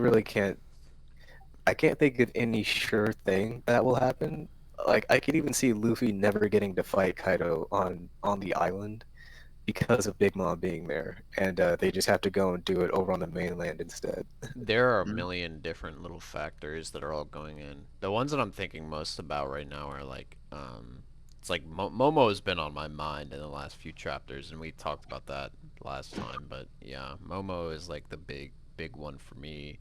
can't think of any sure thing that will happen. Like I could even see Luffy never getting to fight Kaido on the island because of Big Mom being there, and they just have to go and do it over on the mainland instead. there are a Mhm. million different little factors that are all going in. The ones that I'm thinking most about right now are like, it's like Momo has been on my mind in the last few chapters, and we talked about that last time. But yeah, Momo is like the big one for me.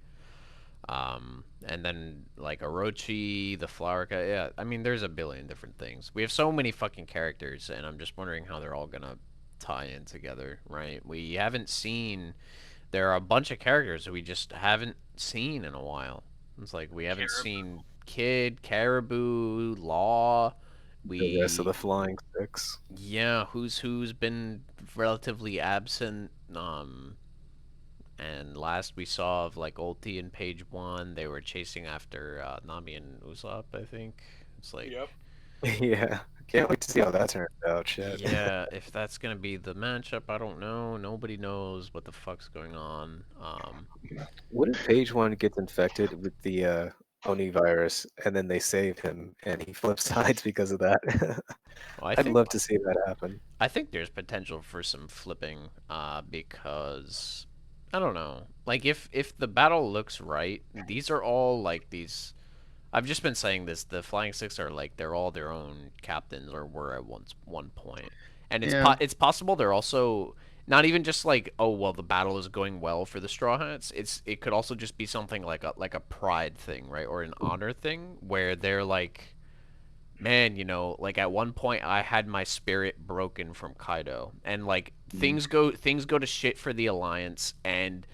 And then like Orochi, the flower guy. Yeah, I mean, there's a billion different things. We have so many fucking characters, and I'm just wondering how they're all gonna tie in together, right? We haven't seen. There are a bunch of characters that we just haven't seen in a while. It's like we haven't Caribou. seen Kid, Caribou, Law. The rest of We the Flying Six. yeah, who's been relatively absent. And last we saw of like Ulti in page 1, they were chasing after Nami and Usopp, I think. It's like, Yep. Yeah, can't wait to see how that turns out. Shit. yeah, if that's gonna be the matchup, I don't know. Nobody knows what the fuck's going on. What if Page One gets infected with the Oni virus and then they save him and he flips sides because of that? Well, I'd love to see that happen. I think there's potential for some flipping, because I don't know. Like if the battle looks right, these are all like these. I've just been saying this. The Flying Six are like they're all their own captains, or were at one point, and Yeah. it's possible they're also not even just like, oh well, the battle is going well for the Straw Hats. It could also just be something like a pride thing, right, or an honor thing where they're like, man, like at one point I had my spirit broken from Kaido, and like things go to shit for the Alliance, and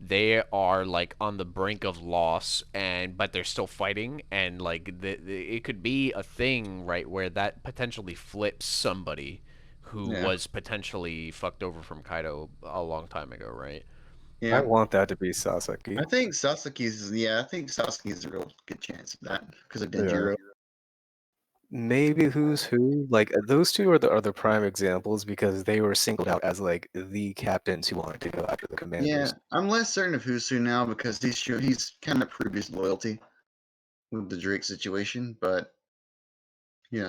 they are like on the brink of loss, and but they're still fighting, and like it could be a thing, right, where that potentially flips somebody who Yeah. was potentially fucked over from Kaido a long time ago, right? I Yeah. want that to be Sasaki. I think Sasuke's a real good chance of that because of Yeah. Denjiro. Maybe Who's Who? Like those two are the prime examples because they were singled out as like the captains who wanted to go after the Yeah, commanders. I'm less certain of Who's Who now because he's kind of proved his loyalty with the Drake situation, but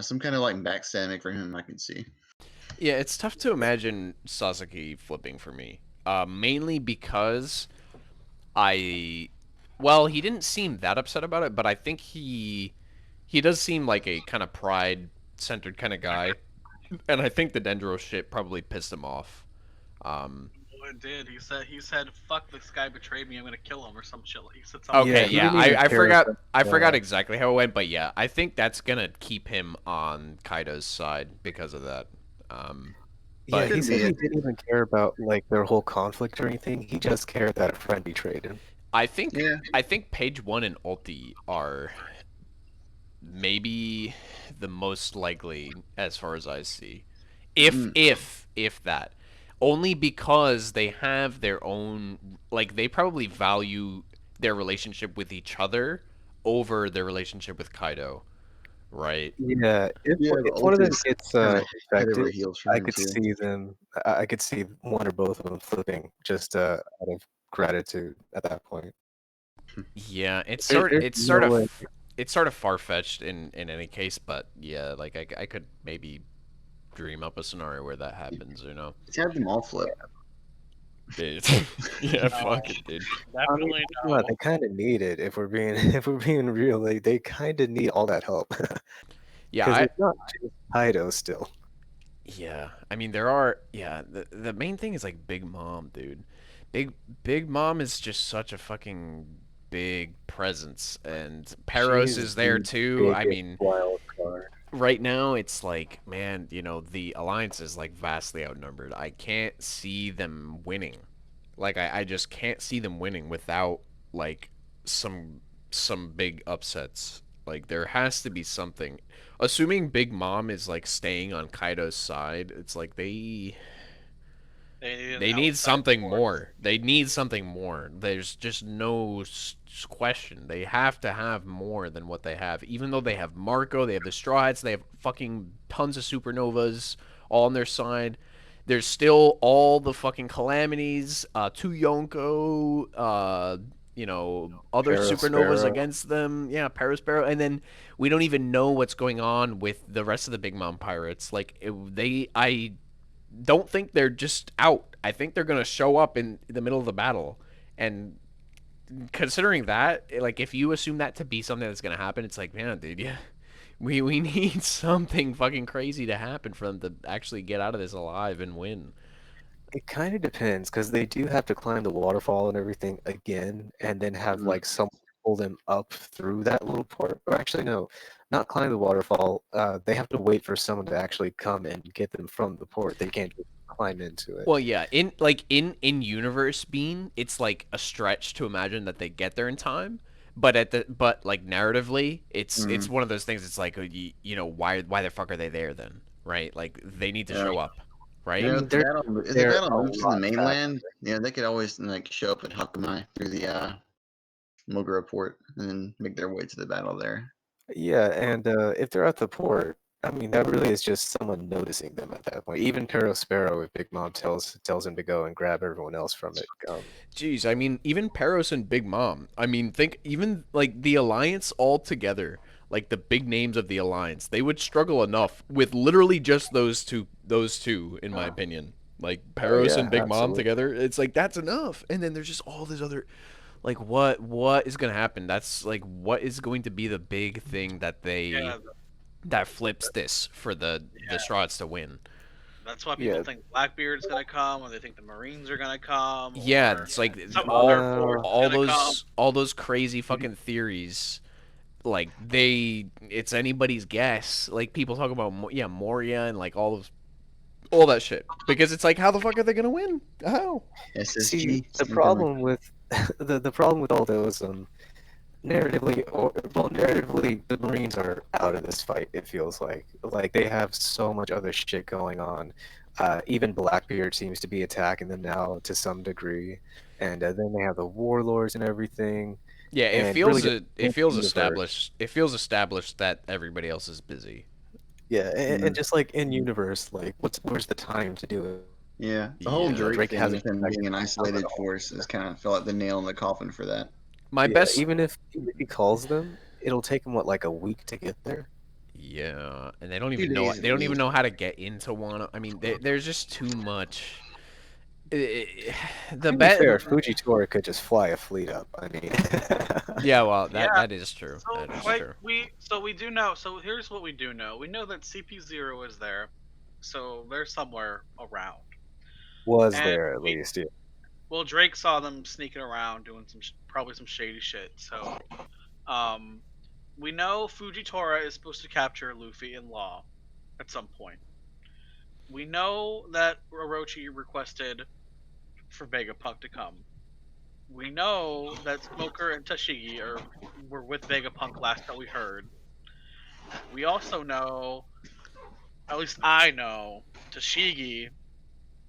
some kind of like backstabbing for him I can see. Yeah, it's tough to imagine Sasaki flipping for me. Mainly because well, he didn't seem that upset about it, but I think he does seem like a kind of pride-centered kind of guy, and I think the Dendro shit probably pissed him off. Well, it did. He said, "Fuck, this guy betrayed me. I'm gonna kill him," or some shit. He said something. Okay, he yeah, didn't even I care forgot about I forgot exactly how it went, but yeah, I think that's gonna keep him on Kaido's side because of that. Yeah, But he Could said be he it. didn't even care about like their whole conflict or anything. He just cared that a friend betrayed him. I think Yeah. I think page 1 and Ulti are maybe the most likely as far as I see. If that. Only because they have their own, like, they probably value their relationship with each other over their relationship with Kaido, right? Yeah, if Yeah, if but one of them Ulti's gets kind of head infected, over heels for I him could too. see them. I could see one or both of them flipping just out of gratitude at that point. Yeah, it's There- sort there's it's no sort way. of it's sort of far-fetched in any case, but yeah, like I could maybe dream up a scenario where that happens, He's had them all flip. Dude. Yeah, fuck it, dude. I mean, Definitely yeah, no. they kind of need it if we're being if we're being real. Like, they kind of need all that help Yeah, because it's not just Kaido still. yeah. I mean, there are. Yeah, the main thing is like Big Mom, dude. Big Big Mom is just such a fucking big presence, and Peros She's is there the too. I biggest mean, wild card. right now it's like, man, the alliance is like vastly outnumbered. I can't see them winning. Like, I just can't see them winning without like some some big upsets. Like, there has to be something. Assuming Big Mom is like staying on Kaido's side, it's like They need an they need outside something force. more. They need something more. There's just no question. They have to have more than what they have. Even though they have Marco, they have the Straw Hats, they have fucking tons of supernovas all on their side. There's still all the fucking calamities, Tuyonko, other supernovas Perospero. against them. Yeah, Perospero, and then we don't even know what's going on with the rest of the Big Mom pirates. Like, I don't think they're just out. I think they're gonna show up in the middle of the battle, and considering that, like, if you assume that to be something that's gonna happen, it's like, man, dude, yeah, we need something fucking crazy to happen for them to actually get out of this alive and win. It kind of depends because they do have to climb the waterfall and everything again, and then have Mm. like someone pull them up through that little port. Or actually, no, not climb the waterfall. They have to wait for someone to actually come and get them from the port. They can't just climb into it. Well, yeah, in universe being, it's like a stretch to imagine that they get there in time. But like narratively, it's one of those things. It's like, why the fuck are they there then, right? Like, they need to Yeah. show up, right? You know, mean, if the they're battle they're a moves to the lot mainland, yeah, they could always like show up at Hakumai through the Mogura port and then make their way to the battle there. Yeah, and if they're at the port, I mean, that really is just someone noticing them at that point. Even Perospero, if Big Mom tells him to go and grab everyone else from it. Jeez, I mean, even Peros and Big Mom. I mean, think even like the Alliance all together, like the big names of the Alliance, they would struggle enough with literally just those two, in my opinion. Like Peros yeah, and Big Mom absolutely. together, it's like that's enough. And then there's just all this other, like, what is gonna happen? That's like, what is going to be the big thing that Yeah, that flips this for the Straw Hats to win? that's why people Yeah. think Blackbeard's gonna come, or they think the Marines are gonna come. Yeah, or it's like some all other force is all gonna come. those crazy fucking theories. Like, it's anybody's guess. Like, people talk about Moria and like all that shit, because it's like, how the fuck are they gonna win? How? SSG. See, the something problem with the problem with all those narratively, the Marines are out of this fight. It feels like they have so much other shit going on. Even Blackbeard seems to be attacking them now to some degree, and then they have the warlords and everything. Yeah, And really just it feels universe. established. It feels established that everybody else is busy. Yeah, Mhm. and just like in universe, like where's the time to do it? Yeah, the whole Yeah. Drake Drake thing hasn't with him like, being an isolated at all. force is kind of felt like the nail in the coffin for that. My Yeah, best. even if he calls them, it'll take him what, like a week to get there. Yeah, and they don't 2 even know. days They at don't even least. know how to get into Wano. I mean, there's just too much. The To be bet. fair, Fujitora could just fly a fleet up. I mean, Yeah, well, Yeah. that is true. So That is like true. we do know. So here's what we do know. We know that CP0 is there, so they're somewhere around. was And there at least. Yeah. well, Drake saw them sneaking around doing probably some shady shit. So, we know Fujitora is supposed to capture Luffy and Law at some point. We know that Orochi requested for Vegapunk to come. We know that Smoker and Tashigi were with Vegapunk last that we heard. We also know, at least I know, Tashigi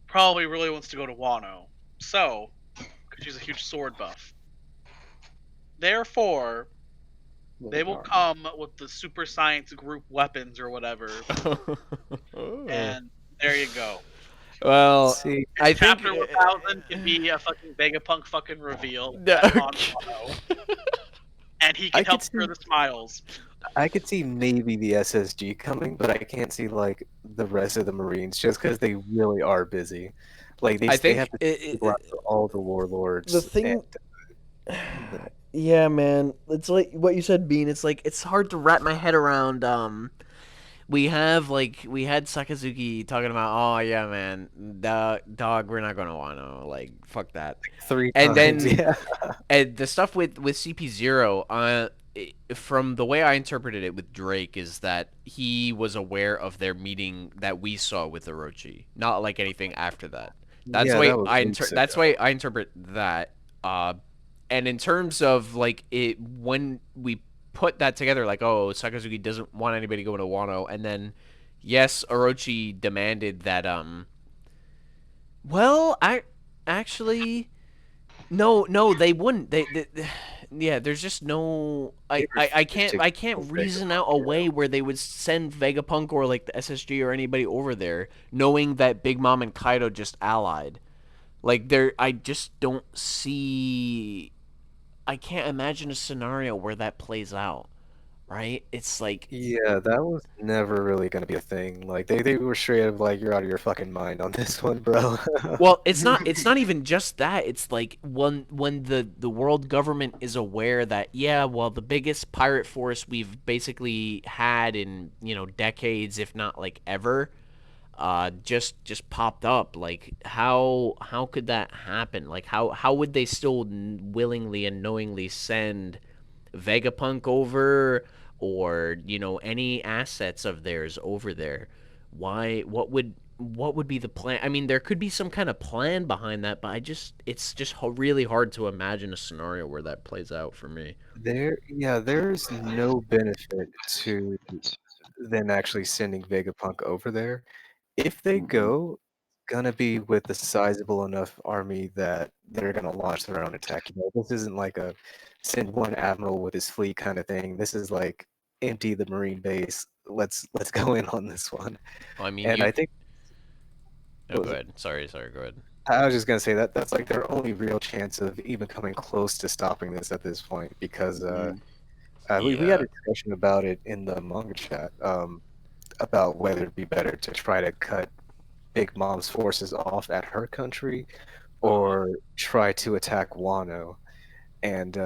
probably really wants to go to Wano. So, because she's a huge sword buff. Therefore, they will come with the super science group weapons or whatever, and there you go. Well, See, I think. Chapter 1000 can be a fucking Vegapunk fucking reveal No. on Wano, and he I can help could clear see- the smiles. I could see maybe the SSG coming, but I can't see like the rest of the Marines just because they really are busy. Like they I think have to go after all the warlords. The thing, yeah, man, it's like what you said, Bean. It's like it's hard to wrap my head around. We had Sakazuki talking about, oh yeah, man, dog, we're not gonna wanna like fuck that. Three And times, then yeah. and the stuff with CP0, from the way I interpreted it with Drake is that he was aware of their meeting that we saw with Orochi, not like anything after that. That's Yeah, the way that was weeks that's ago. the way I interpret that. And in terms of like it, when we put that together, like, oh, Sakazuki doesn't want anybody going to Wano, and then yes, Orochi demanded that. Well, I actually. No, they wouldn't. Yeah, there's just no. I can't reason out a way where they would send Vegapunk or like the SSG or anybody over there, knowing that Big Mom and Kaido just allied. Like I just don't see. I can't imagine a scenario where that plays out. Right? It's like Yeah, that was never really gonna be a thing. Like they were straight up like, you're out of your fucking mind on this one, bro. well, it's not even just that. It's like when the world government is aware that, yeah, well, the biggest pirate force we've basically had in, decades, if not like ever, just popped up. Like how could that happen? Like how would they still willingly and knowingly send Vegapunk over, or any assets of theirs over there? Why? What would be the plan? I mean, there could be some kind of plan behind that, but it's just really hard to imagine a scenario where that plays out for me. There's no benefit to them actually sending Vegapunk over there. If they go, gonna be with a sizable enough army that they're gonna launch their own attack. This isn't like a send one admiral with his fleet kind of thing. This is like empty the marine base. Let's go in on this one. I mean, And I think go ahead. Sorry. Go ahead. I was just gonna say that's like their only real chance of even coming close to stopping this at this point, because we had a discussion about it in the manga chat, about whether it'd be better to try to cut Big Mom's forces off at her country or try to attack Wano. And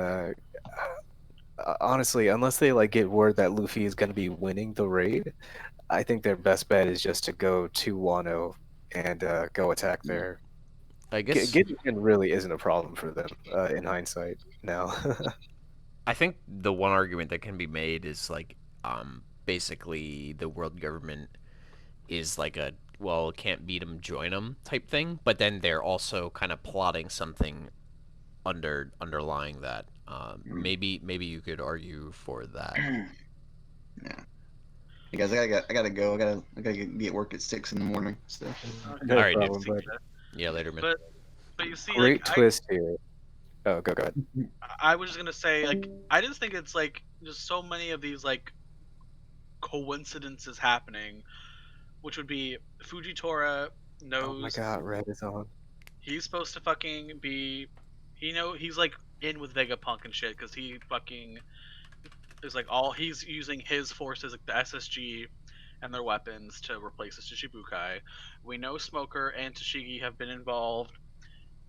honestly, unless they like get word that Luffy is going to be winning the raid, I think their best bet is just to go to Wano and go attack there. I guess Getting in really isn't a problem for them in hindsight now. I think the one argument that can be made is like, basically the world government is like a, well, can't beat them, join them type thing, but then they're also kind of plotting something underlying that. Maybe you could argue for that. Yeah. Hey guys, I gotta go. I gotta be at work at 6 in the morning. So. No All right, problem, dude. but Yeah, later, man. But you see, great like, twist here. Oh, go ahead. I was just gonna say, like, I just think it's like just so many of these like coincidences happening, which would be Fujitora knows. Oh my god, Red is on. He's supposed to fucking be, he's like in with Vegapunk and shit, because he fucking is like he's using his forces, like the SSG and their weapons, to replace the Shichibukai. We know Smoker and Tashigi have been involved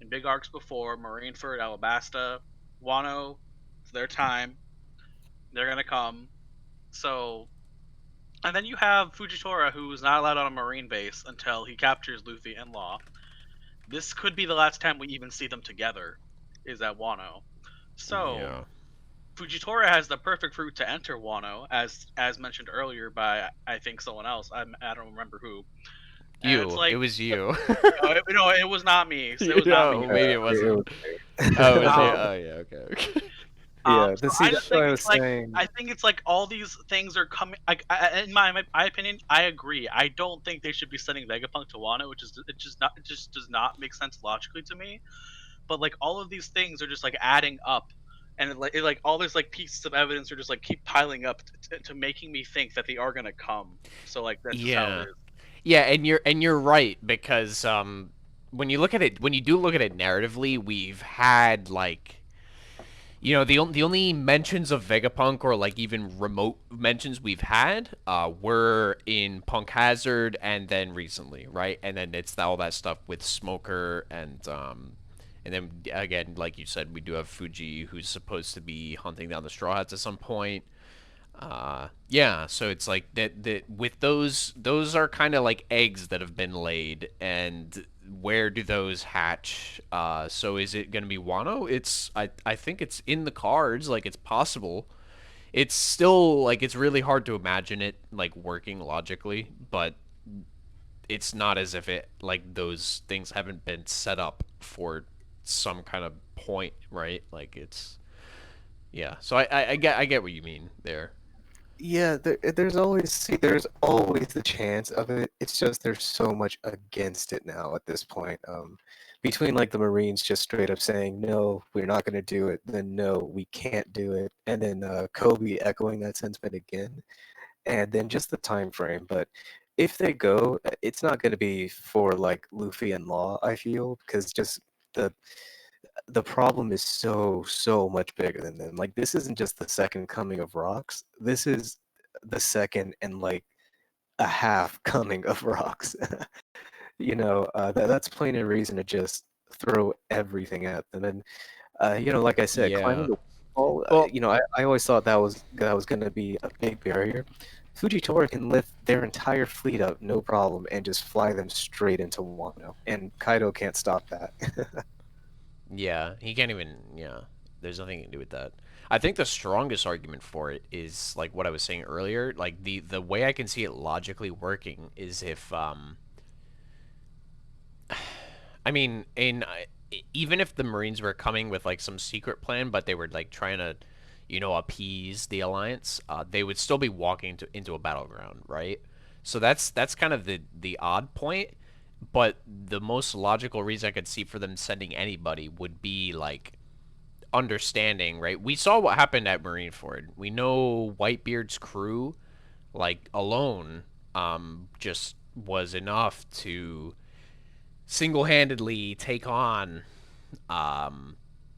in big arcs before. Marineford, Alabasta, Wano, it's their time. They're gonna come. So, and then you have Fujitora, who's not allowed on a marine base until he captures Luffy and Law. This could be the last time we even see them together, is at Wano. So, Yeah. Fujitora has the perfect route to enter Wano, as mentioned earlier by, I think, someone else. I don't remember who. And You. it's like, It was you. no, it was not me. It was not me. Maybe it wasn't. was Oh, it was you. Um, Oh, yeah. Okay. Yeah, So see, I that's just what think I it's was like, saying. I think it's like all these things are coming. Like, in my opinion, I agree. I don't think they should be sending Vegapunk to Wano, it just does not make sense logically to me. But like all of these things are just like adding up, and like all these like pieces of evidence are just like keep piling up to making me think that they are gonna come. So like that's just how Yeah. it is. Yeah, and you're right, because when you do look at it narratively, we've had like, You know, the only mentions of Vegapunk or like even remote mentions we've had were in Punk Hazard and then recently, right? And then it's all that stuff with Smoker and then again, like you said, we do have Fuji who's supposed to be hunting down the Straw Hats at some point. Yeah, so it's like that with those are kind of like eggs that have been laid, and where do those hatch? So is it going to be Wano? I think it's in the cards, like it's possible. It's still like it's really hard to imagine it like working logically, but it's not as if it like those things haven't been set up for some kind of point, right? Like it's yeah. So I get what you mean there. Yeah, there's always the chance of it. It's just there's so much against it now at this point. Between like the Marines just straight up saying no, we're not going to do it, then no, we can't do it, and then Kobe echoing that sentiment again, and then just the time frame. But if they go, it's not going to be for like Luffy and Law, I feel, because just the the problem is so much bigger than them. Like this isn't just the second coming of Rocks. This is the second and like a half coming of Rocks. That's plain and reason to just throw everything at them. And like I said, climbing Yeah. the wall. Well, I always thought that was going to be a big barrier. Fujitora can lift their entire fleet up, no problem, and just fly them straight into Wano. And Kaido can't stop that. yeah, he can't even. Yeah, there's nothing he can do with that. I think the strongest argument for it is like what I was saying earlier. Like the way I can see it logically working is if I mean, even if the Marines were coming with like some secret plan, but they were like trying to, appease the alliance, they would still be walking into a battleground, right? So that's kind of the odd point. But the most logical reason I could see for them sending anybody would be like understanding, right? We saw what happened at Marineford. We know Whitebeard's crew, like alone, just was enough to single-handedly take on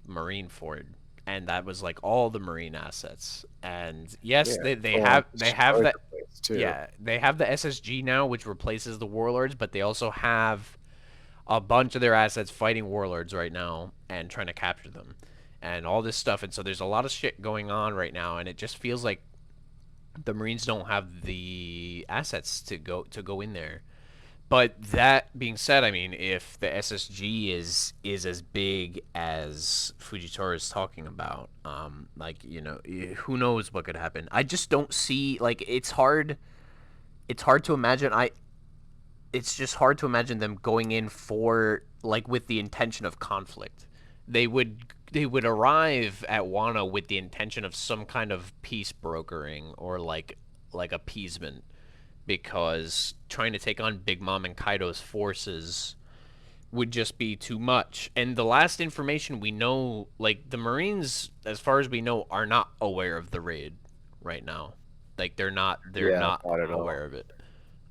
Marineford, and that was like all the Marine assets. And yes, Yeah, they full on have destroyed that. the place, too. Yeah, they have the SSG now, which replaces the Warlords, but they also have a bunch of their assets fighting Warlords right now and trying to capture them, and all this stuff. And so there's a lot of shit going on right now, and it just feels like the Marines don't have the assets to go in there. But that being said, I mean, if the SSG is as big as Fujitora is talking about, who knows what could happen? I just don't see like it's hard. It's hard to imagine. It's just hard to imagine them going in for like with the intention of conflict. They would arrive at Wano with the intention of some kind of peace brokering or like appeasement, because trying to take on Big Mom and Kaido's forces would just be too much. And the last information we know, like the Marines, as far as we know, are not aware of the raid right now. Like they're not Yeah, not not at all. aware of it.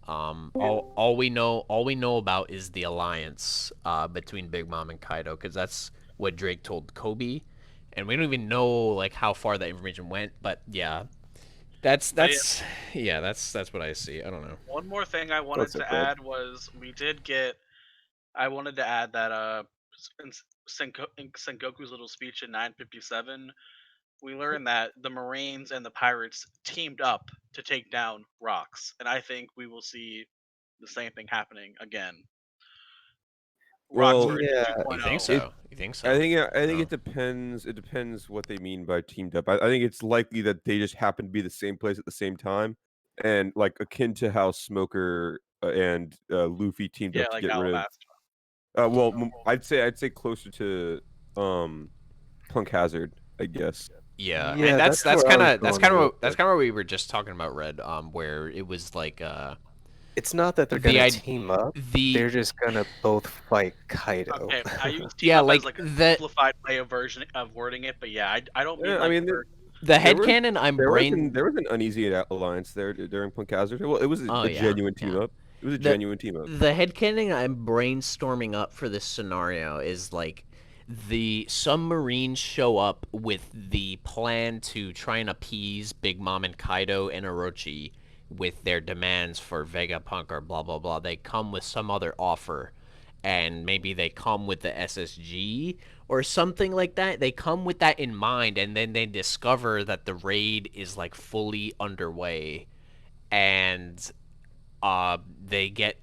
All we know about is the alliance between Big Mom and Kaido, because that's what Drake told Kobe, and we don't even know like how far that information went. But yeah, that's what I see. I don't know. One more thing I wanted What's to up, bud? add was I wanted to add that in Sengoku's little speech in 957, we learned that the Marines and the pirates teamed up to take down Rocks, and I think we will see the same thing happening again. Rocks Well, version Yeah, 2.0. You think so? You think so? I think Oh. it depends. It depends what they mean by teamed up. I think it's likely that they just happen to be the same place at the same time, and like akin to how Smoker and Luffy teamed Yeah, up to like get rid of. Alabasta. Well, I'd say closer to Punk Hazard, I guess. Yeah, Yeah, and that's that's where I was that's going kind of with that's it. kind of what we were just talking about, Red. Where it was like It's not that they're The gonna id- team up. the They're just gonna both fight Kaido. Okay, I use team Yeah, up like as like a the- simplified way of wording it, but yeah, I don't mean Yeah, like I mean, for- the there was- headcanon I'm there brain. was an uneasy alliance there during Punk Hazard. Well, it was Oh, a yeah, genuine team yeah. up. It was a The- genuine team up. The headcanon I'm brainstorming up for this scenario is like the submarines show up with the plan to try and appease Big Mom and Kaido and Orochi with their demands for Vegapunk or blah blah blah. They come with some other offer, and maybe they come with the SSG or something like that. They come with that in mind, and then they discover that the raid is like fully underway, and they get,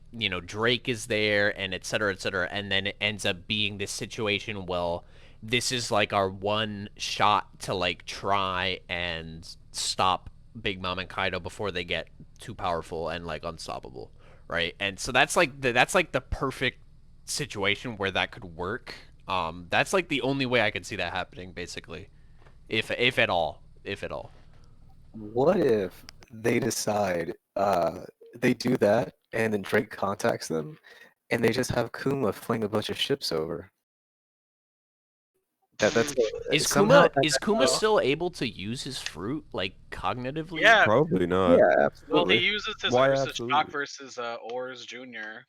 Drake is there, and et cetera, and then it ends up being this situation. Well, this is like our one shot to like try and stop Big Mom and Kaido before they get too powerful and like unstoppable, right? And so that's like the perfect situation where that could work. That's like the only way I could see that happening, basically, if at all, What if they decide they do that, and then Drake contacts them, and they just have Kuma fling a bunch of ships over? That's Is somehow Kuma still able to use his fruit like cognitively? Yeah. Probably not. yeah, Well, absolutely. he uses his Why Ursus absolutely? Shock versus Ors Jr.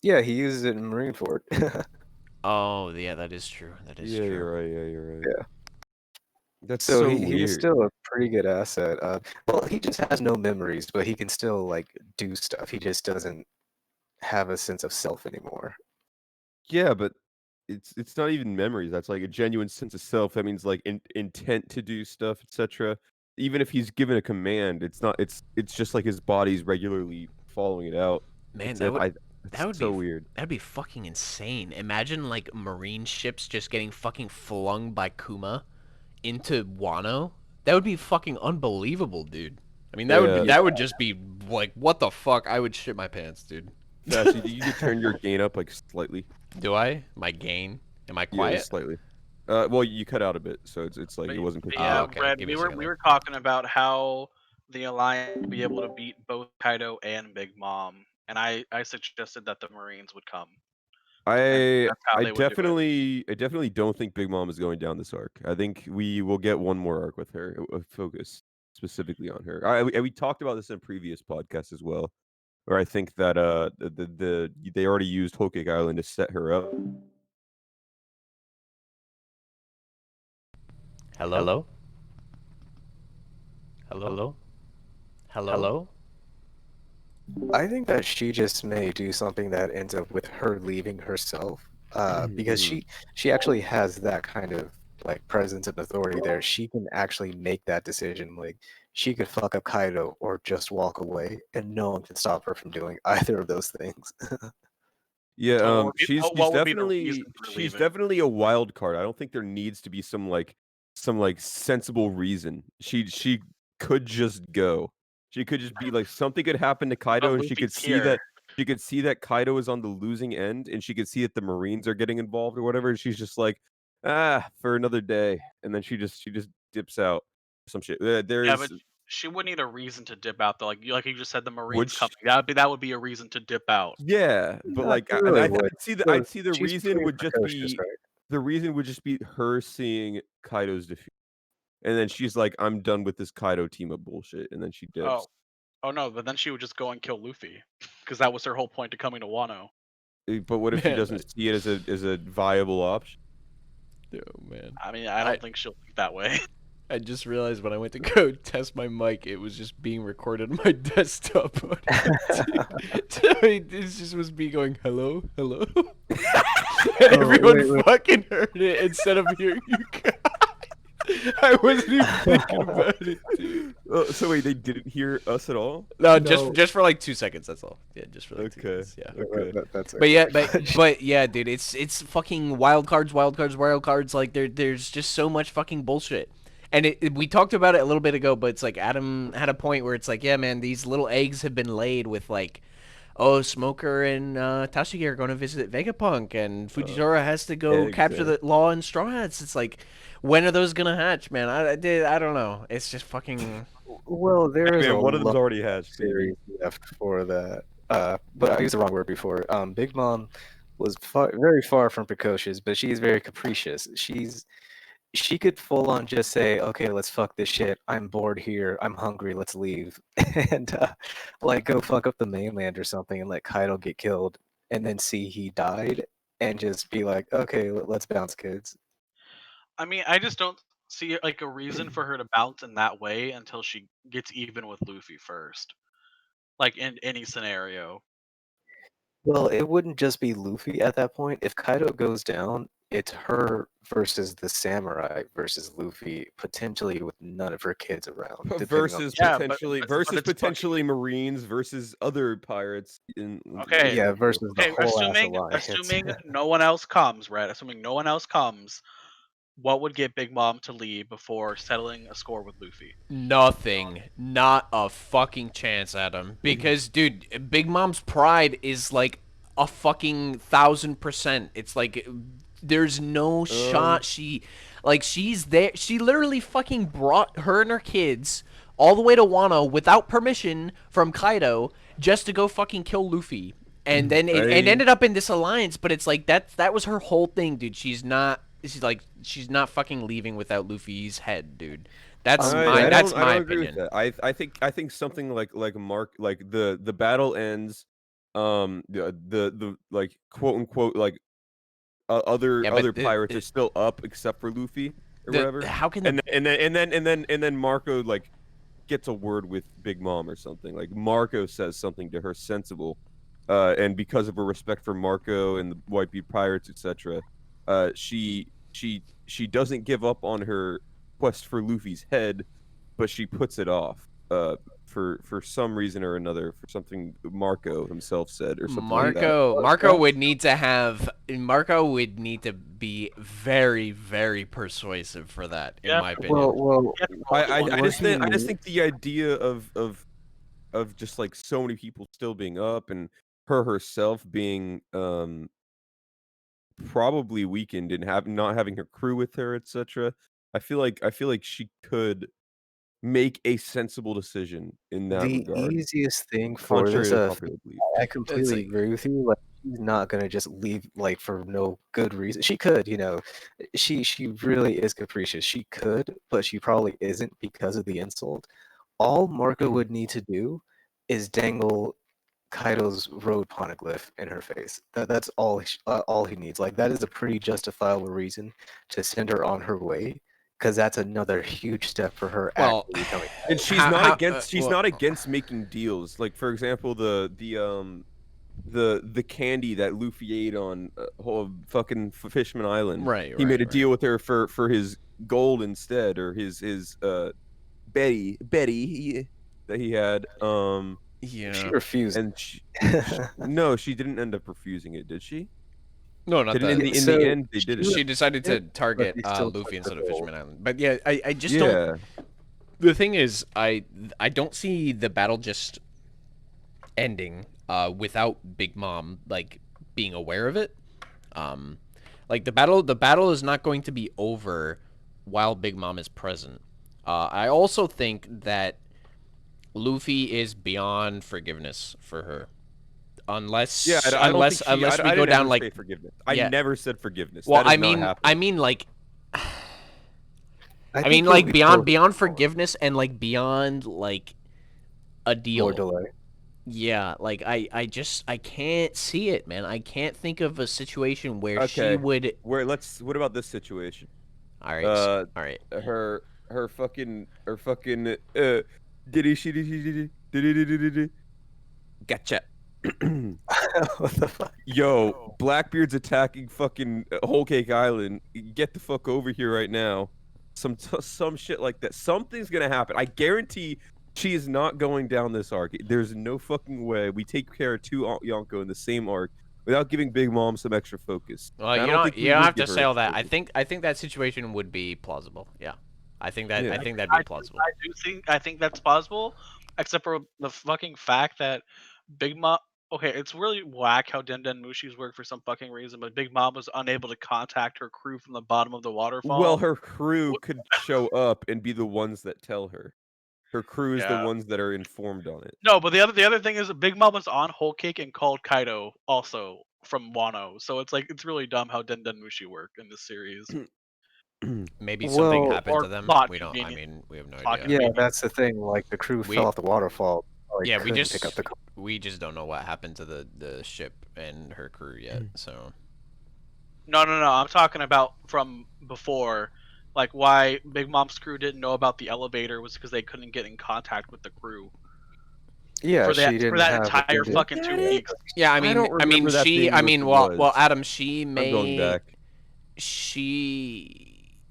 Yeah, he uses it in Marineford. Oh, yeah, that is true. That is Yeah, true. you're right. Yeah, you're right. Yeah. That's So so he was weird. still a pretty good asset. Well, he just has no memories, but he can still like do stuff. He just doesn't have a sense of self anymore. Yeah, but it's not even memories. That's like a genuine sense of self. That means like intent to do stuff, etc. Even if he's given a command, it's not. It's just like his body's regularly following it out. Man, It's, that would it's so be weird. that'd be fucking insane. Imagine like marine ships just getting fucking flung by Kuma into Wano. That would be fucking unbelievable, dude. I mean, Yeah. that would just be like, what the fuck? I would shit my pants, dude. Sassy, you could turn your gain up like slightly. Do I? My gain? Am I Yeah, quiet? slightly. Well, you cut out a bit, so it's like it wasn't picking Yeah, Oh, up. okay. Brad, Give me we a were second we then. were talking about how the Alliance would be able to beat both Kaido and Big Mom, and I suggested that the Marines would come. I That's how I they would do it. definitely don't think Big Mom is going down this arc. I think we will get one more arc with her, focus specifically on her. We talked about this in previous podcasts as well, where I think that they already used Whole Cake Island to set her up. Hello? Hello? Hello? I think that she just may do something that ends up with her leaving herself, because she actually has that kind of like presence and authority there. She can actually make that decision. Like she could fuck up Kaido or just walk away, and no one can stop her from doing either of those things. Yeah, So what would be- she's what would be the reason for she's leaving? definitely a wild card. I don't think there needs to be some like sensible reason. She could just go. She could just be like something could happen to Kaido, and she could Luffy's see that here. Kaido is on the losing end, and she could see that the Marines are getting involved or whatever. And she's just like, for another day, and then she just dips out. Some shit. Yeah, There's but she would need a reason to dip out though. Like you just said, the would Marines she, coming. That would be a reason to dip out. yeah, but Not like really I'd would. see So I'd see the she's reason pretty would just precocious, be right? the reason would just be her seeing Kaido's defeat. And then she's like, I'm done with this Kaido team up bullshit. And then she dips. Oh no, but then she would just go and kill Luffy, because that was her whole point to coming to Wano. But what if she Man, doesn't see it as a viable option? Oh, man. I mean, I don't think she'll think that way. I just realized when I went to go test my mic, it was just being recorded on my desktop. So it just was me going, hello? And everyone wait. fucking heard it instead of hearing you guys. I wasn't even thinking about it, dude. So wait, they didn't hear us at all? No, No. just for like 2 seconds, that's all. Yeah, just for like 2 Okay. seconds, yeah. Okay. That's But yeah, okay. but yeah, dude, it's fucking wild cards. Like there's just so much fucking bullshit. And we talked about it a little bit ago, but it's like Adam had a point where it's like, yeah, man, these little eggs have been laid with like, oh, Smoker and Tasuki are going to visit Vegapunk, and Fujitora has to go capture the Law and Straw Hats. It's like, when are those gonna hatch, man? I don't know. It's just fucking. Well, there is Man, a one of them's lot already hatched. series left for that. But I used the wrong word before. Big Mom was very far from precocious, but she's very capricious. She could full on just say, "Okay, let's fuck this shit. I'm bored here. I'm hungry. Let's leave," and like go fuck up the mainland or something, and let Kaido get killed, and then see he died, and just be like, okay, let's bounce, kids. I mean, I just don't see like a reason for her to bounce in that way until she gets even with Luffy first. Like in any scenario. Well, it wouldn't just be Luffy at that point. If Kaido goes down, it's her versus the samurai versus Luffy, potentially with none of her kids around. depending on- Versus Yeah, but- potentially but versus it's fucking- potentially Marines versus other pirates in Okay. yeah, versus the Okay, whole ass assuming alliance. no one else comes, right? Assuming no one else comes, what would get Big Mom to leave before settling a score with Luffy? Nothing. Not a fucking chance, Adam. Because, dude, Big Mom's pride is like a fucking 1000%. It's like there's no shot she's there. She literally fucking brought her and her kids all the way to Wano without permission from Kaido just to go fucking kill Luffy. And then it ended up in this alliance, but it's like that was her whole thing, dude. She's not fucking leaving without Luffy's head, dude. That's my agree opinion. with that. I think something like Mark, like the battle ends, the like quote unquote like other pirates are still up except for Luffy or whatever. How can and then Marco like gets a word with Big Mom or something. Like Marco says something to her sensible, and because of her respect for Marco and the Whitebeard pirates, etc. She doesn't give up on her quest for Luffy's head, but she puts it off for some reason or another, for something Marco himself said or something like that. Marco would need to be very, very persuasive for that, in my opinion. Well, I just think the idea of just like so many people still being up and her herself being probably weakened and not having her crew with her, etc. I feel like she could make a sensible decision in that regard. The easiest thing for Contrary this, to popular belief. I completely agree with you. Like, she's not gonna just leave like for no good reason. She could, she really is capricious. She could, but she probably isn't because of the insult. All Marco would need to do is dangle Kaido's road poneglyph in her face. That's all he needs. Like, that is a pretty justifiable reason to send her on her way, because that's another huge step for her actually coming. And she's not against making deals. Like, for example, the candy that Luffy ate on fucking Fishman Island. Right. He made a deal with her for his gold instead, or his Betty that he had. Yeah. She refused. And no, she didn't end up refusing it, did she? No, not that. In the end, they did it. She decided to target Luffy instead of Fisherman Island. But yeah, I just don't. The thing is, I don't see the battle just ending without Big Mom like being aware of it. Like the battle is not going to be over while Big Mom is present. I also think that Luffy is beyond forgiveness for her, unless we go down like forgiveness. I never said forgiveness. Well, I mean like beyond forgiveness and like beyond like a deal. More delay. Yeah, like I can't see it, man. I can't think of a situation where she would. What about this situation? All right, all right. Her fucking gotcha. What the fuck? Yo, Blackbeard's attacking fucking Whole Cake Island. Get the fuck over here right now. Some shit like that. Something's gonna happen. I guarantee she is not going down this arc. There's no fucking way we take care of two Yonko in the same arc without giving Big Mom some extra focus. Well, you don't have to say all that. I think that situation would be plausible. Yeah. I think that'd be plausible. I think that's plausible, except for the fucking fact that Big Mom. Okay, it's really whack how Den Mushi's work for some fucking reason, but Big Mom was unable to contact her crew from the bottom of the waterfall. Well, her crew could show up and be the ones that tell her. Her crew is the ones that are informed on it. No, but the other thing is that Big Mom was on Whole Cake and called Kaido also from Wano, so it's like it's really dumb how Den Mushi work in this series. Maybe something happened to them. plot We don't. I convenient. mean, we have no Plot idea. Yeah, that's the thing. Like, the crew fell off the waterfall. Yeah, we couldn't just pick up the we just don't know what happened to the ship and her crew yet. So No. I'm talking about from before. Like why Big Mom's crew didn't know about the elevator was because they couldn't get in contact with the crew Yeah, for she that didn't have a entire good. fucking Is 2 that it? weeks. Yeah, I don't remember that she, being what it well, was. Adam, she I'm going may, back.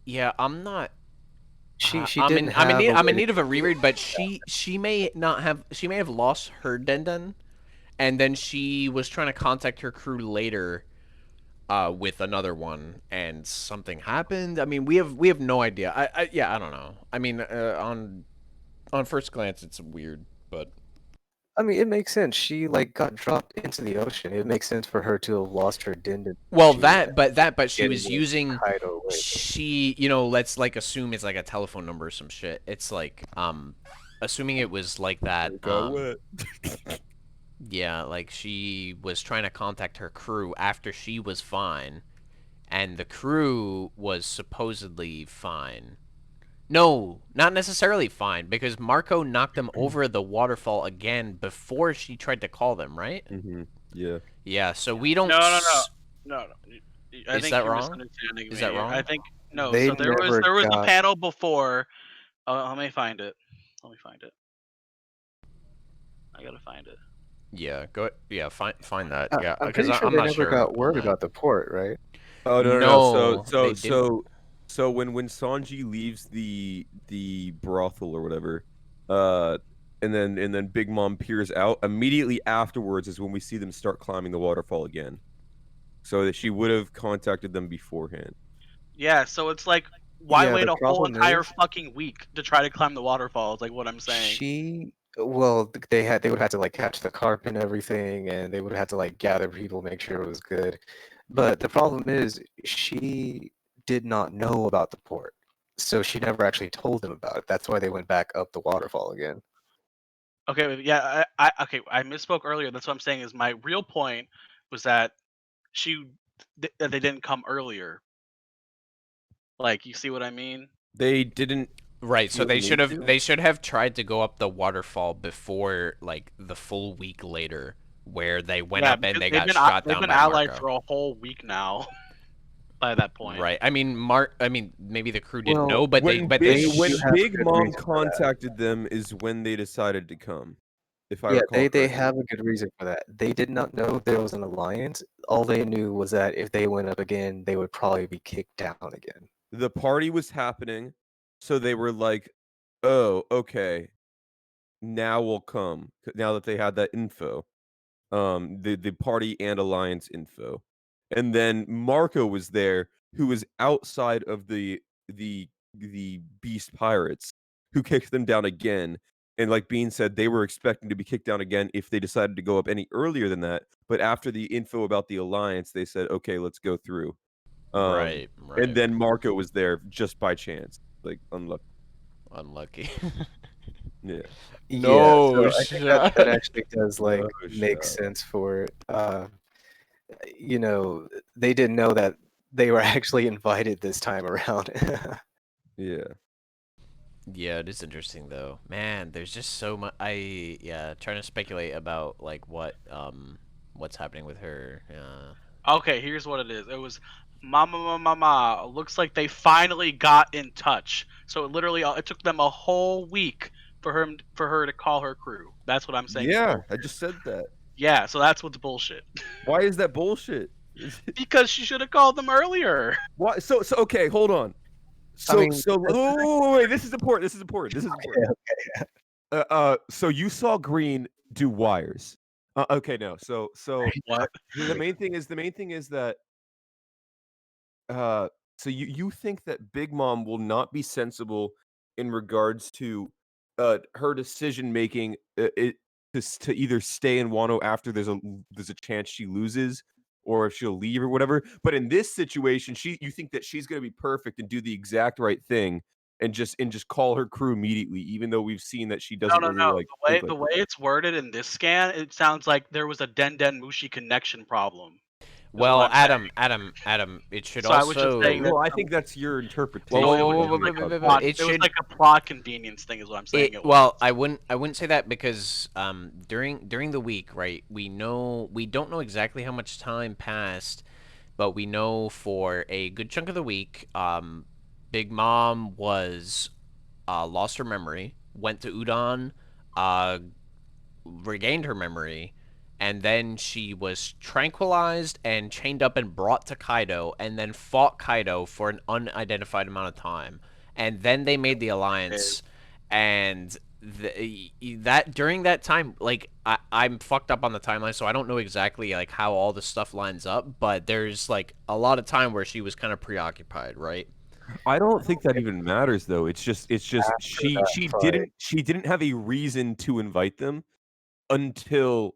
yeah, I'm not. She didn't have a I'm way in to need of a reread, but she may not have. She may have lost her Den, and then she was trying to contact her crew later, with another one, and something happened. I mean, we have no idea. Yeah, I don't know. I mean, on first glance, it's weird, but I mean, it makes sense. She like got dropped into the ocean. It makes sense for her to have lost her Dindin. well, She but she getting was it using. hideaway. She, let's like assume it's like a telephone number or some shit. It's like, assuming it was like that. Got wet. Yeah, like she was trying to contact her crew after she was fine, and the crew was supposedly fine. No, not necessarily fine, because Marco knocked them over the waterfall again before she tried to call them, right? Mm-hmm. Yeah. Yeah, so we don't. No. I Is think that you're wrong? misunderstanding Is me. that wrong? I think no. They So there was never a got. panel before. Let me find it. Let me find it. I gotta find it. Yeah, go. Yeah, find that. Yeah, I'm because pretty sure I'm they not never sure. got on word that. about the port, right? Oh no. No, So they didn't. so when Sanji leaves the brothel or whatever, and then Big Mom peers out, immediately afterwards is when we see them start climbing the waterfall again. So that she would have contacted them beforehand. Yeah. So it's like, why Yeah, wait the a whole problem entire is fucking week to try to climb the waterfall? Is like what I'm saying. They would have to like catch the carp and everything, and they would have to like gather people, make sure it was good. But the problem is she did not know about the port, so she never actually told them about it. That's why they went back up the waterfall again. Okay. Yeah. Okay. I misspoke earlier. That's what I'm saying. Is my real point was that that they didn't come earlier. Like, you see what I mean? They didn't. Right, so feel the need to? they should have tried to go up the waterfall before like the full week later, where they went up and because they got shot they've down been by allied Marco. for a whole week now. By that point, Right. I mean, maybe the crew didn't Well, know, but When they Big, do when have Big good Mom reason for that. contacted them is when they decided to come. If I Yeah, recall they correctly. have a good reason for that. They did not know there was an alliance. All they knew was that if they went up again, they would probably be kicked down again. The party was happening, so they were like, "Oh, okay, now we'll come." Now that they had that info, the party and alliance info, and then Marco was there, who was outside of the Beast Pirates, who kicked them down again. And like Bean said, they were expecting to be kicked down again if they decided to go up any earlier than that. But after the info about the alliance, they said, "Okay, let's go through." right, And then Marco was there just by chance, like unlucky. unlucky. Yeah. No yeah, so I think shot. that actually does like No make shot. sense for it. They didn't know that they were actually invited this time around. Yeah. Yeah, it is interesting though. Man, there's just so much. Trying to speculate about like what's happening with her. okay. Here's what it is. It was mama. Looks like they finally got in touch. So it took them a whole week for her to call her crew. That's what I'm saying. is Yeah, bullshit. I just said that. Yeah. So that's what's bullshit. Why is that bullshit? Because she should have called them earlier. Why? So okay, hold on. So mean, wait, this is important. This is important. So you saw Green do wires. Okay, no. So What? the main thing is that so you think that Big Mom will not be sensible in regards to her decision making to either stay in Wano after there's a chance she loses, or if she'll leave or whatever. But in this situation, you think that she's going to be perfect and do the exact right thing and just call her crew immediately, even though we've seen that she doesn't really No. like The think way it's worded in this scan, it sounds like there was a Den Mushi connection problem. Well, what I'm Adam, it should So I was just also. saying that- Well, I think that's your interpretation. Whoa, it whoa, was whoa, just whoa, like whoa, a whoa, whoa, plot- it it was should- like a plot convenience thing, is what I'm saying. It Well, was. I wouldn't say that because during the week, right? We don't know exactly how much time passed, but we know for a good chunk of the week, Big Mom was lost her memory, went to Udon, regained her memory, and then she was tranquilized and chained up and brought to Kaido, and then fought Kaido for an unidentified amount of time, and then they made the alliance, and that during that time, like I'm fucked up on the timeline, so I don't know exactly like how all the stuff lines up, but there's like a lot of time where she was kind of preoccupied, right? I don't think that even matters though. It's just she fight. didn't have a reason to invite them until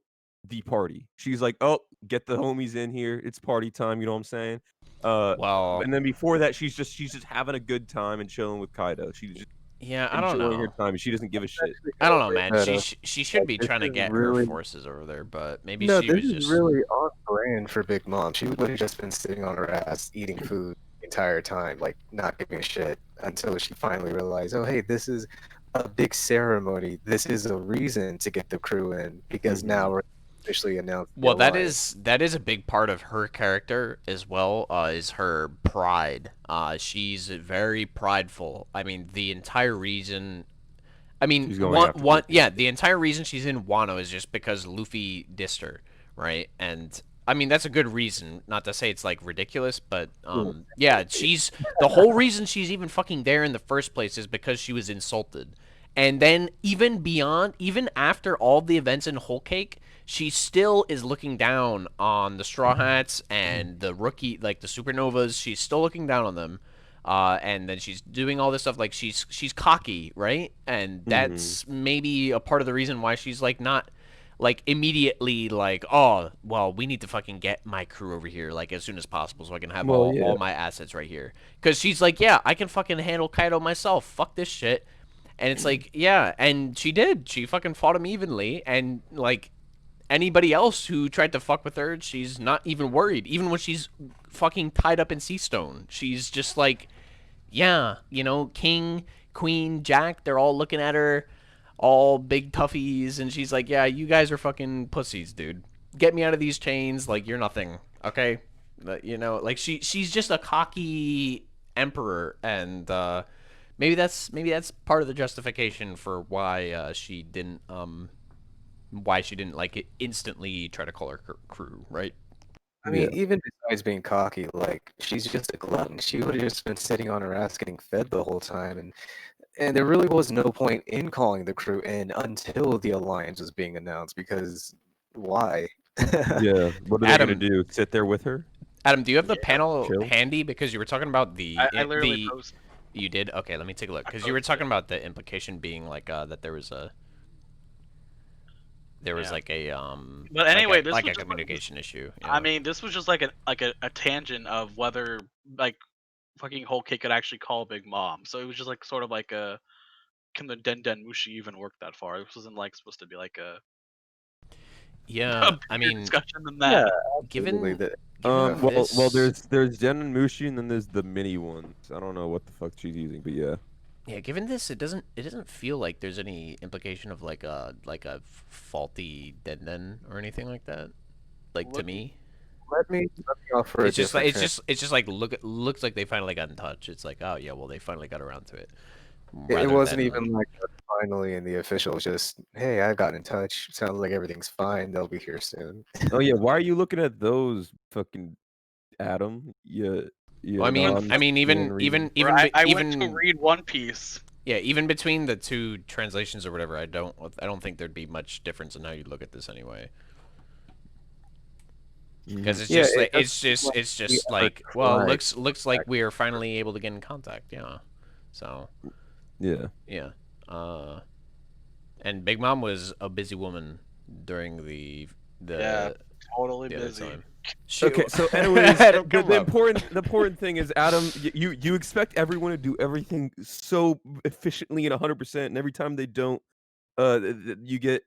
the party. She's like, "Oh, get the homies in here. It's party time." You know what I'm saying? Well, And then before that, she's just having a good time and chilling with Kaido. She's just yeah, I don't enjoying her know. time. She doesn't give a shit. I don't know, man. Meta. She should be This trying to is get really her forces over there, but maybe no. she This was is just really on brand for Big Mom. She would have just been sitting on her ass eating food the entire time, like not giving a shit until she finally realized, oh hey, this is a big ceremony. This is a reason to get the crew in because now we're officially announced. The well. alliance. That is a big part of her character as well. Is her pride. She's very prideful. I mean, the entire reason. I mean, She's going after Luffy. yeah, the entire reason she's in Wano is just because Luffy dissed her, right? And I mean, that's a good reason. Not to say it's like ridiculous, but yeah, she's the whole reason she's even fucking there in the first place is because she was insulted. And then even beyond, even after all the events in Whole Cake, she still is looking down on the Straw Hats and the rookie, like the Supernovas. She's still looking down on them. And then she's doing all this stuff like she's cocky, right? And that's maybe a part of the reason why she's like not like immediately like, oh well, we need to fucking get my crew over here like as soon as possible so I can have Well, yeah. all my assets right here. Because she's like, yeah, I can fucking handle Kaido myself. Fuck this shit. And it's like, yeah, and she did. She fucking fought him evenly, and like anybody else who tried to fuck with her, she's not even worried. Even when she's fucking tied up in Sea Stone, she's just like, yeah, you know, King, Queen, Jack, they're all looking at her, all big toughies, and she's like, yeah, you guys are fucking pussies, dude. Get me out of these chains, like you're nothing, okay? But, you know, like she's just a cocky emperor, and maybe that's part of the justification for why she didn't like instantly try to call her crew, right? I mean, even besides being cocky, like she's just a glutton. She would have just been sitting on her ass getting fed the whole time, and there really was no point in calling the crew in until the alliance was being announced. Because why? Yeah. What are they Adam- gonna do? Sit there with her? Adam, do you have the panel chill. handy? Because you were talking about the I literally posted. You did? Okay, let me take a look. Because you were talking about the implication being like that there was Yeah. like a But anyway, this like was a just like- communication issue. I yeah. mean, this was just like a tangent of whether like fucking Whole Cake could actually call Big Mom. So it was just like sort of like a can the Den Den Mushi even work that far? This wasn't like supposed to be like a Yeah, I bigger mean, discussion than that. given Absolutely, Well, there's Den and Mushi, and then there's the mini ones. I don't know what the fuck she's using, but yeah. yeah, given this, it doesn't feel like there's any implication of like a faulty Den or anything like that. Like to Look- me, let me offer a it's just like different it's just like looks like they finally got in touch. It's like, oh yeah, well they finally got around to it. It rather wasn't than, even like finally in the official. Just hey, I got in touch. Sounds like everything's fine. They'll be here soon. Oh yeah, why are you looking at those fucking Adam? Yeah. Well, I mean, even Bro, I went even to read One Piece. yeah, even between the two translations or whatever, I don't think there'd be much difference in how you look at this anyway. Because it's Yeah, just it like doesn't it's we just are like well, trying looks like we are finally able to get in contact. Yeah, so Yeah. yeah, and Big Mom was a busy woman during the Yeah, totally the other busy. time. Okay, so anyways, Adam, the come up. important thing is, Adam, you expect everyone to do everything so efficiently and 100%, and every time they don't, you get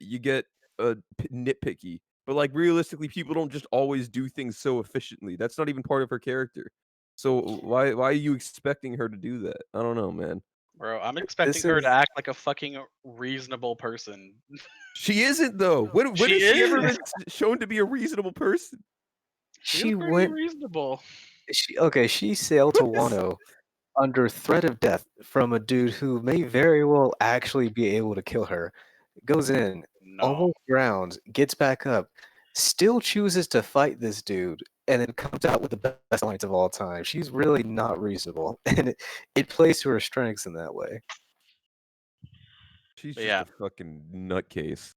nitpicky. But like realistically, people don't just always do things so efficiently. That's not even part of her character. So why are you expecting her to do that? I don't know, man. Bro, I'm expecting her to act like a fucking reasonable person. She isn't though. When has She she ever is. been shown to be a reasonable person? She She was pretty went. reasonable. She sailed to Wano under threat of death from a dude who may very well actually be able to kill her. Goes in, No. almost drowns, gets back up, still chooses to fight this dude, and then comes out with the best lines of all time. She's really not reasonable, and it plays to her strengths in that way. She's But just yeah. a fucking nutcase.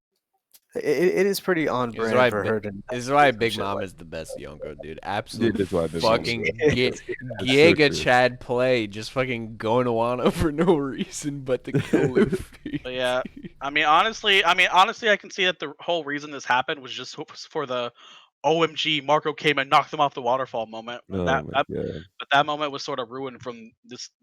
It is pretty on This is brand why, for her to. this is why some Big shit Mom like is the best Yonko, dude. Dude, Absolute that's why Big Mom's fucking good. That's Giga true. Chad play, just fucking going to Wano for no reason but to kill Luffy. But yeah, I mean, honestly, I can see that the whole reason this happened was just for the OMG Marco came and knocked them off the waterfall moment. Oh my god. But that moment was sort of ruined from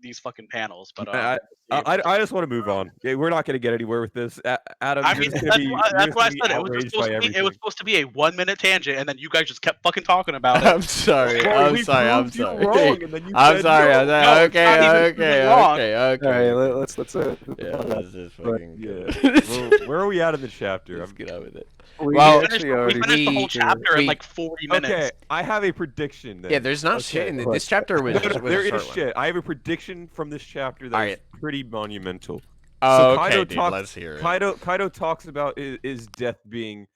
these fucking panels. But I just want to move on. Yeah, we're not going to get anywhere with this. Adam, I you're mean, just going to be that's why I said outraged by everything. it was supposed to be a 1 minute tangent, and then you guys just kept fucking talking about it. I'm sorry. Well, I'm we sorry. I'm proved you sorry. wrong, and then you I'm said sorry. no. I'm sorry. No, it's not even Okay. proven wrong. Okay. All right, Okay. let's Yeah, let's just but, fucking Yeah. go. Well, where are we at in the chapter? Let's get out with it. we Well, actually We already finished the whole we- chapter in we- like 40 minutes. Okay, I have a prediction then. Yeah, there's not shit in this chapter. Was, No, no, was there a short is one. shit. I have a prediction from this chapter that is Alright. pretty monumental. Oh, So okay, Kaido dude. talks- Let's hear it. Kaido talks about his death being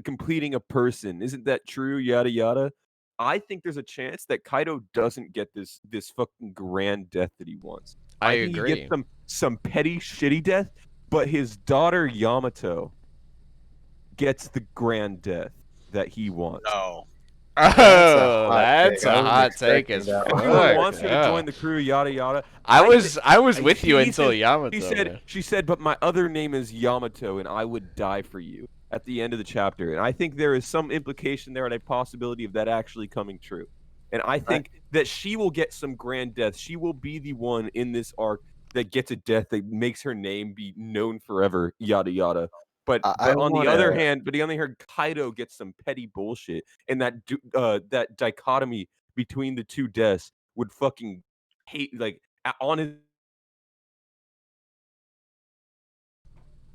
completing a person. Isn't that true? Yada yada. I think there's a chance that Kaido doesn't get this fucking grand death that he wants. I think agree. He gets some petty shitty death, but his daughter Yamato gets the grand death that he wants. No. Oh, that's that's a a hot hot take. take I was as expecting that fuck. one. Everyone wants me to Yeah. join the crew, yada yada. I I was with you he until said- Yamato. He said, man. she said, but my other name is Yamato, and I would die for you at the end of the chapter. And I think there is some implication there and a possibility of that actually coming true. And I think that she will get some grand death. She will be the one in this arc that gets a death that makes her name be known forever, yada yada. But on the other hand, Kaido gets some petty bullshit, and that dichotomy between the two deaths would fucking hate on his.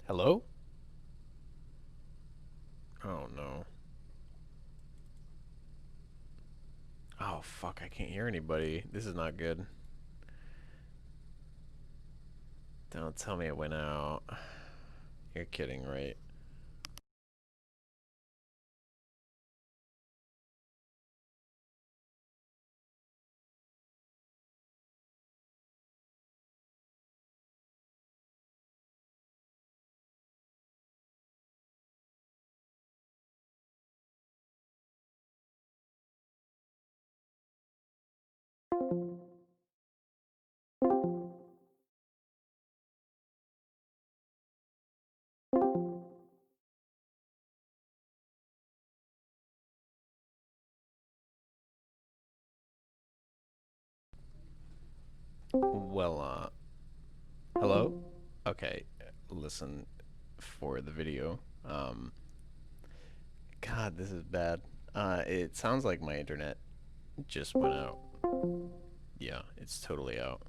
Hello? Oh no. Oh fuck, I can't hear anybody. This is not good. Don't tell me it went out. You're kidding, right? Well, hello? Okay, listen for the video. God, this is bad. It sounds like my internet just went out. Yeah, it's totally out.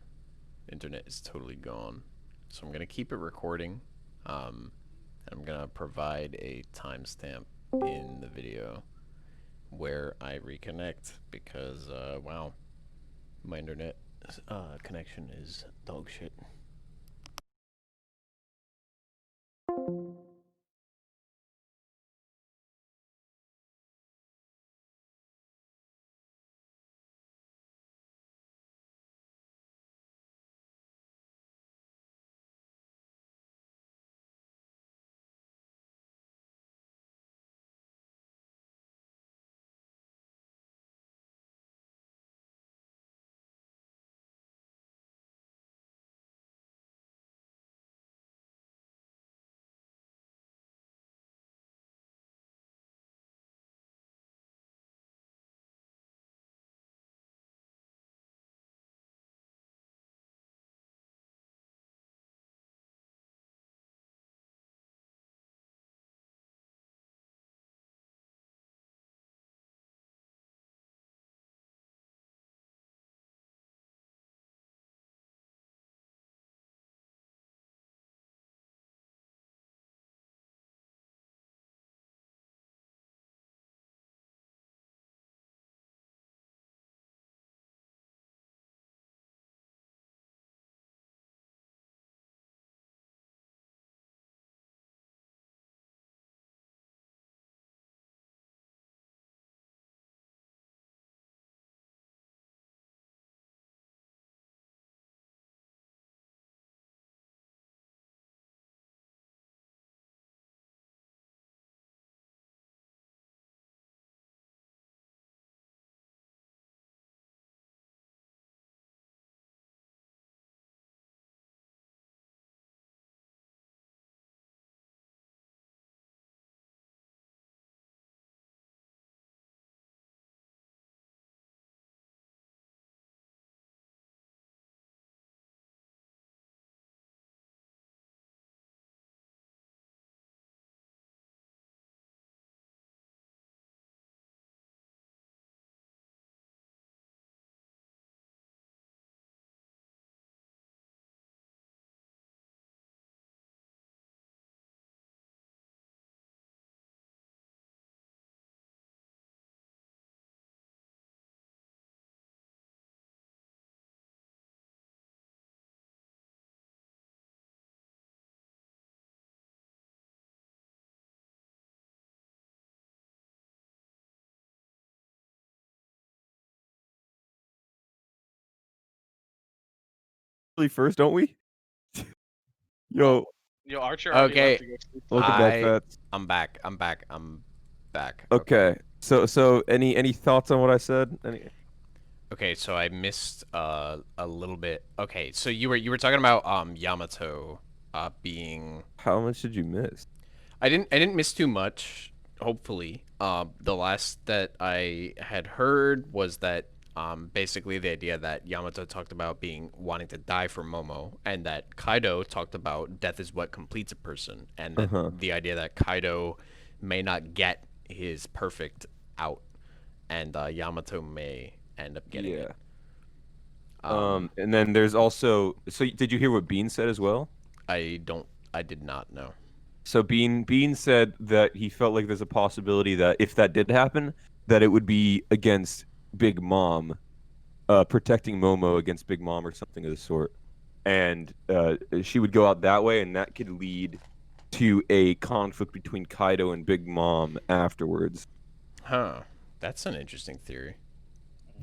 Internet is totally gone. So I'm gonna keep it recording. I'm gonna provide a timestamp in the video where I reconnect because, wow, my internet connection is dog shit. first, don't we? Yo, Yo, Archer already Okay. left to go sleep. welcome back, Fats. I'm back. I'm back. Okay. So any thoughts on what I said? Okay, so I missed a little bit. Okay, so you were talking about Yamato being. How much did you miss? I didn't miss too much. Hopefully, the last that I had heard was that basically the idea that Yamato talked about wanting to die for Momo, and that Kaido talked about death is what completes a person, and that the idea that Kaido may not get his perfect out, and Yamato may end up getting it. And then there's also. So did you hear what Bean said as well? I did not know. So Bean said that he felt like there's a possibility that if that did happen, that it would be against Big Mom, protecting Momo against Big Mom or something of the sort, and she would go out that way, and that could lead to a conflict between Kaido and Big Mom afterwards. Huh. That's an interesting theory.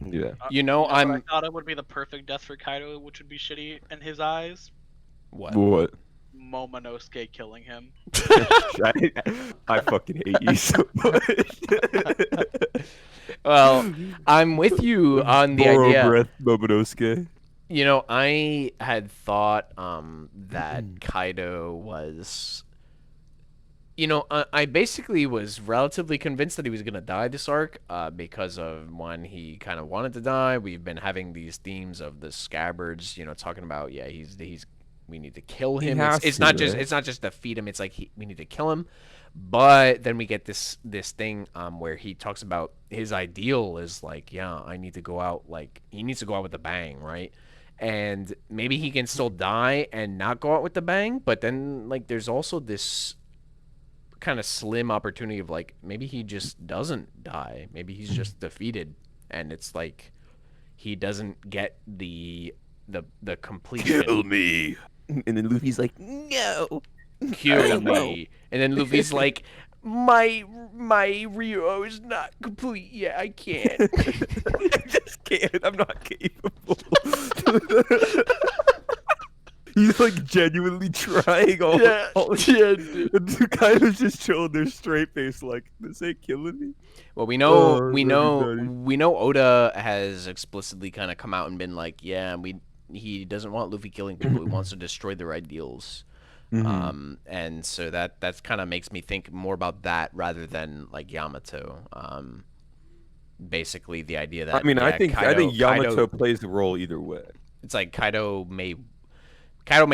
Yeah. You know, what I thought it would be the perfect death for Kaido, which would be shitty in his eyes. What? Momonosuke killing him. I fucking hate you so much. Well, I'm with you on the idea. Breath, Momonosuke. You know, I had thought that Kaido was. You know, I basically was relatively convinced that he was gonna die this arc, because of when he kind of wanted to die. We've been having these themes of the scabbards, you know, talking about we need to kill him. It's not just defeat him. It's like we need to kill him. But then we get this thing where he talks about his ideal is like, yeah, I need to go out, like he needs to go out with a bang, right? And maybe he can still die and not go out with the bang, but then like there's also this kind of slim opportunity of like maybe he just doesn't die, maybe he's just defeated, and it's like he doesn't get the completion. Kill me. And then Luffy's like, no. Kill me. And then Luffy's like, my Rio is not complete yet. I can't. I just can't. I'm not capable. He's like genuinely trying all. Dude, kind of just showing their straight face, like this ain't killing me. Well, we know Oda has explicitly kind of come out and been like, yeah, he doesn't want Luffy killing people. He wants to destroy their ideals. And so that's kind of makes me think more about that rather than like Yamato. Basically the idea that I think Yamato plays the role either way. It's like Kaido may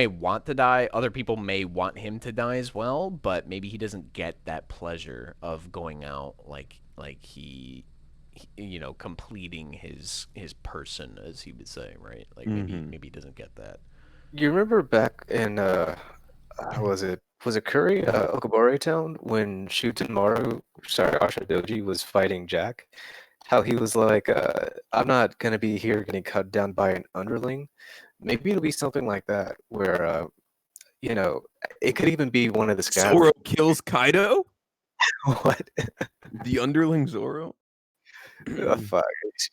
want to die. Other people may want him to die as well, but maybe he doesn't get that pleasure of going out like he you know, completing his person, as he would say, right? Like maybe he doesn't get that. You remember back in was it Curry, Okabare Town, when Ashidoji was fighting Jack? How he was like, I'm not gonna be here getting cut down by an underling. Maybe it'll be something like that, where you know, it could even be one of the scabs. Zoro kills Kaido? What? The underling Zoro? Fuck.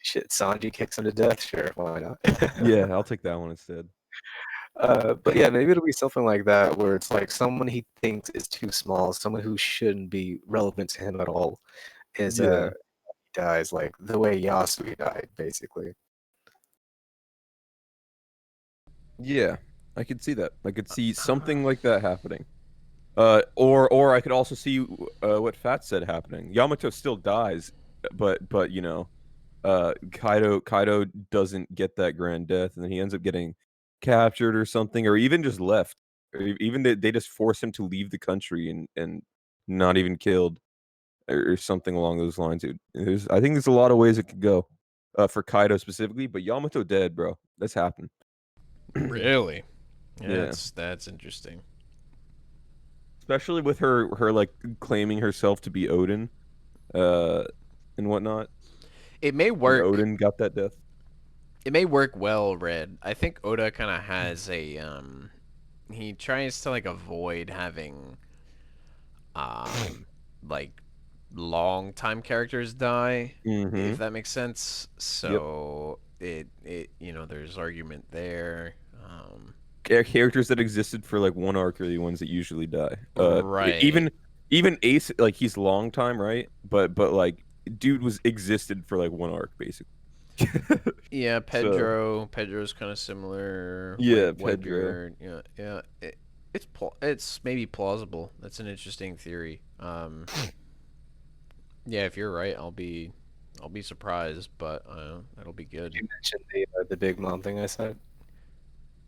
Shit, Sanji kicks him to death? Sure, why not? Yeah, I'll take that one instead. But yeah, maybe it'll be something like that, where it's like someone he thinks is too small, someone who shouldn't be relevant to him at all, is dies, like the way Yasui died, basically. Yeah, I could see that. I could see something like that happening. Or I could also see what Fat said happening. Yamato still dies, but you know, Kaido doesn't get that grand death, and then he ends up getting captured or something, or even just left, or even they just force him to leave the country and not even killed, or something along those lines. I think there's a lot of ways it could go, for Kaido specifically, but Yamato dead, bro. That's happened. Really? Yeah. That's interesting. Especially with her like claiming herself to be Odin, and whatnot. It may work. And Odin got that death. It may work well, Red. I think Oda kind of has a he tries to like avoid having like long time characters die, if that makes sense. So it you know, there's argument there. Characters that existed for like one arc are the ones that usually die. Right. Even Ace, like he's long time, right? But like dude was existed for like one arc basically. Yeah, So, Pedro's kind of similar. yeah, White Pedro. Beard. Yeah. It's maybe plausible. That's an interesting theory. Yeah, if you're right, I'll be surprised, but that'll be good. You mentioned the Big Mom thing I said.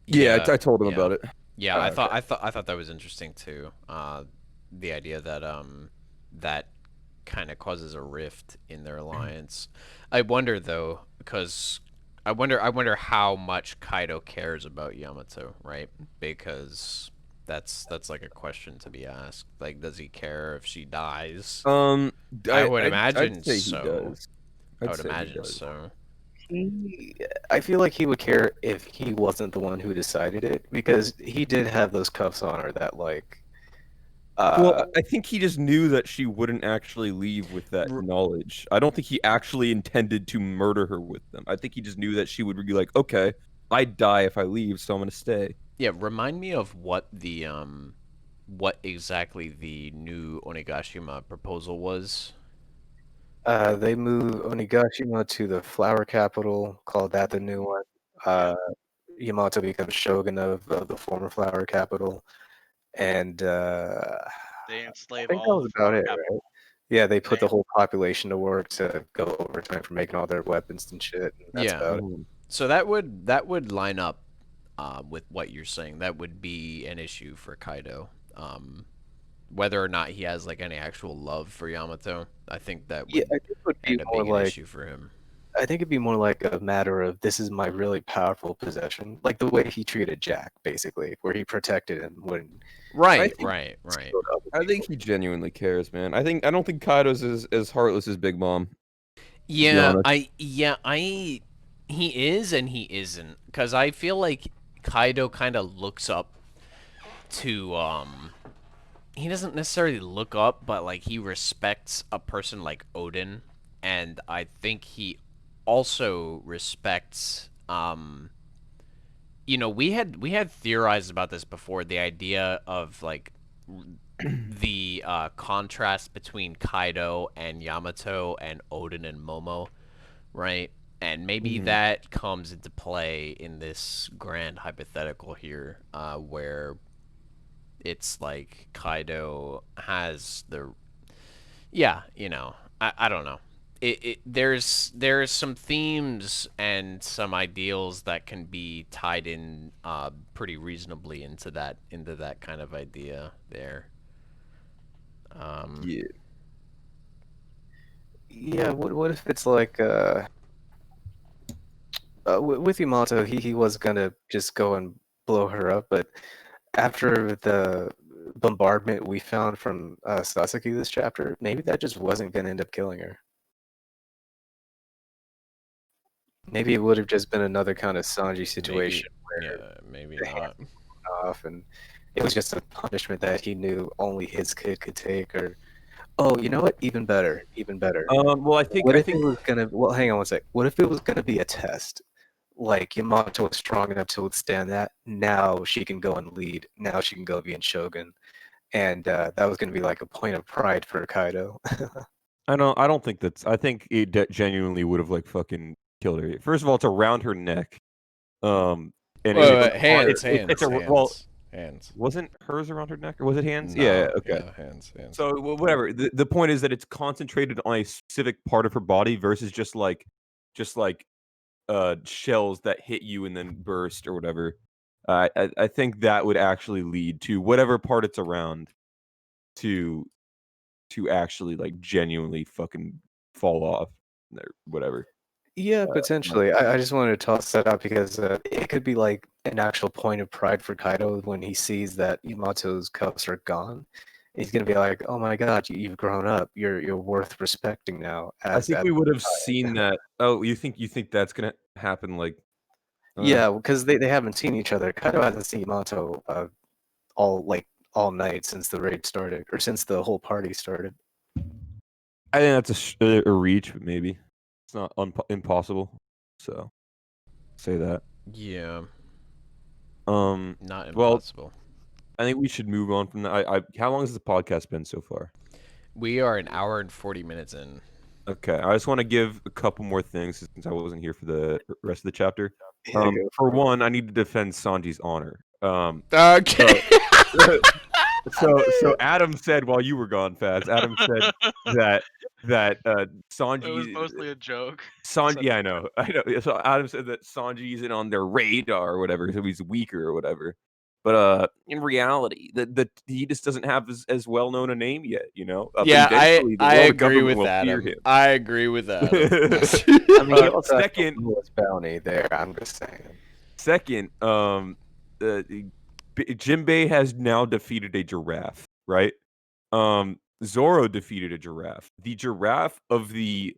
Yeah, Yeah, I told him yeah. about it. Yeah, Oh, I thought that was interesting too. The idea that that kind of causes a rift in their alliance. I wonder though, because I wonder how much Kaido cares about Yamato, right? Because that's like a question to be asked. Like, does he care if she dies? I would imagine I'd say so. he does. I I'd would say he imagine does. so. I feel like he would care if he wasn't the one who decided it, because he did have those cuffs on her that like Well, I think he just knew that she wouldn't actually leave with that R- knowledge. I don't think he actually intended to murder her with them. I think he just knew that she would be like, okay, I die if I leave, so I'm gonna stay. Yeah, remind me of what exactly the new Onigashima proposal was. they move Onigashima to the flower capital, called that the new one. Yamato becomes shogun of the former flower capital, and They I enslave think that all was about flower it, capital. right? Yeah, they put They, the whole population to work to go overtime for making all their weapons and shit, and that's Yeah. about it. So that would line up with what you're saying. That would be an issue for Kaido. Whether or not he has like any actual love for Yamato, I think that Yeah, would I think it would be end up more being an like issue for him. I think it'd be more like a matter of this is my really powerful possession, like the way he treated Jack, basically, where he protected him when Right, think- right. killed other I think people. he genuinely cares, man. I don't think Kaido's as heartless as Big Mom. Yeah, honest. he is and he isn't, because I feel like Kaido kind of looks up to he doesn't necessarily look up, but like he respects a person like Odin, and I think he also respects we had theorized about this before, the idea of like the contrast between Kaido and Yamato and Odin and Momo, right? And maybe Mhm. that comes into play in this grand hypothetical here, where it's like Kaido has the I don't know. There's some themes and some ideals that can be tied in pretty reasonably into that kind of idea there. Yeah. Yeah, what if it's like with Yamato, he was gonna just go and blow her up, but after the bombardment we found from Sasaki this chapter, maybe that just wasn't gonna end up killing her. Maybe it would have just been another kind of Sanji situation where Maybe the hand not. went off, and it was just a punishment that he knew only his kid could take. Or, oh, you know what? Even better, even better. Well, What if it was gonna? Well, hang on one sec. What if it was gonna be a test? Like Yamato was strong enough to withstand that. Now she can go and lead. Now she can go be in Shogun, and that was gonna be like a point of pride for Kaido. I don't think that's. I think it genuinely would have like fucking killed her. First of all, it's around her neck. And Hands. Wasn't hers around her neck or was it hands? No, Yeah. Okay. Yeah, hands. So whatever. The point is that it's concentrated on a specific part of her body versus just like shells that hit you and then burst or whatever. I think that would actually lead to whatever part it's around to actually like genuinely fucking fall off or whatever. Yeah, potentially. I just wanted to toss that out because it could be like an actual point of pride for Kaido when he sees that Yamato's cups are gone. He's gonna be like, "Oh my God, you've grown up. You're worth respecting now." I think As we would have seen that. Oh, you think that's gonna happen? Like, yeah, because they haven't seen each other. Kaido hasn't seen Yamato all night since the raid started, or since the whole party started. I think that's a reach, but maybe it's not impossible. So say that. Yeah. Not Well, impossible. I think we should move on from that. How long has the podcast been so far? We are an hour and 40 minutes in. Okay, I just want to give a couple more things since I wasn't here for the rest of the chapter. Yeah, go For one, I need to defend Sanji's honor. Okay. So Adam said while you were gone, Faz. Adam said that Sanji. It was mostly a joke. Sanji, yeah, I know. So Adam said that Sanji isn't on their radar or whatever, so he's weaker or whatever. But in reality, he just doesn't have as well known a name yet, you know. Yeah, Eventually, the I world agree government with will Adam. fear him. I agree with Adam. I mean, he also second- has his bounty there. I'm just saying. Second, Jinbei has now defeated a giraffe, right? Zoro defeated a giraffe. The giraffe of the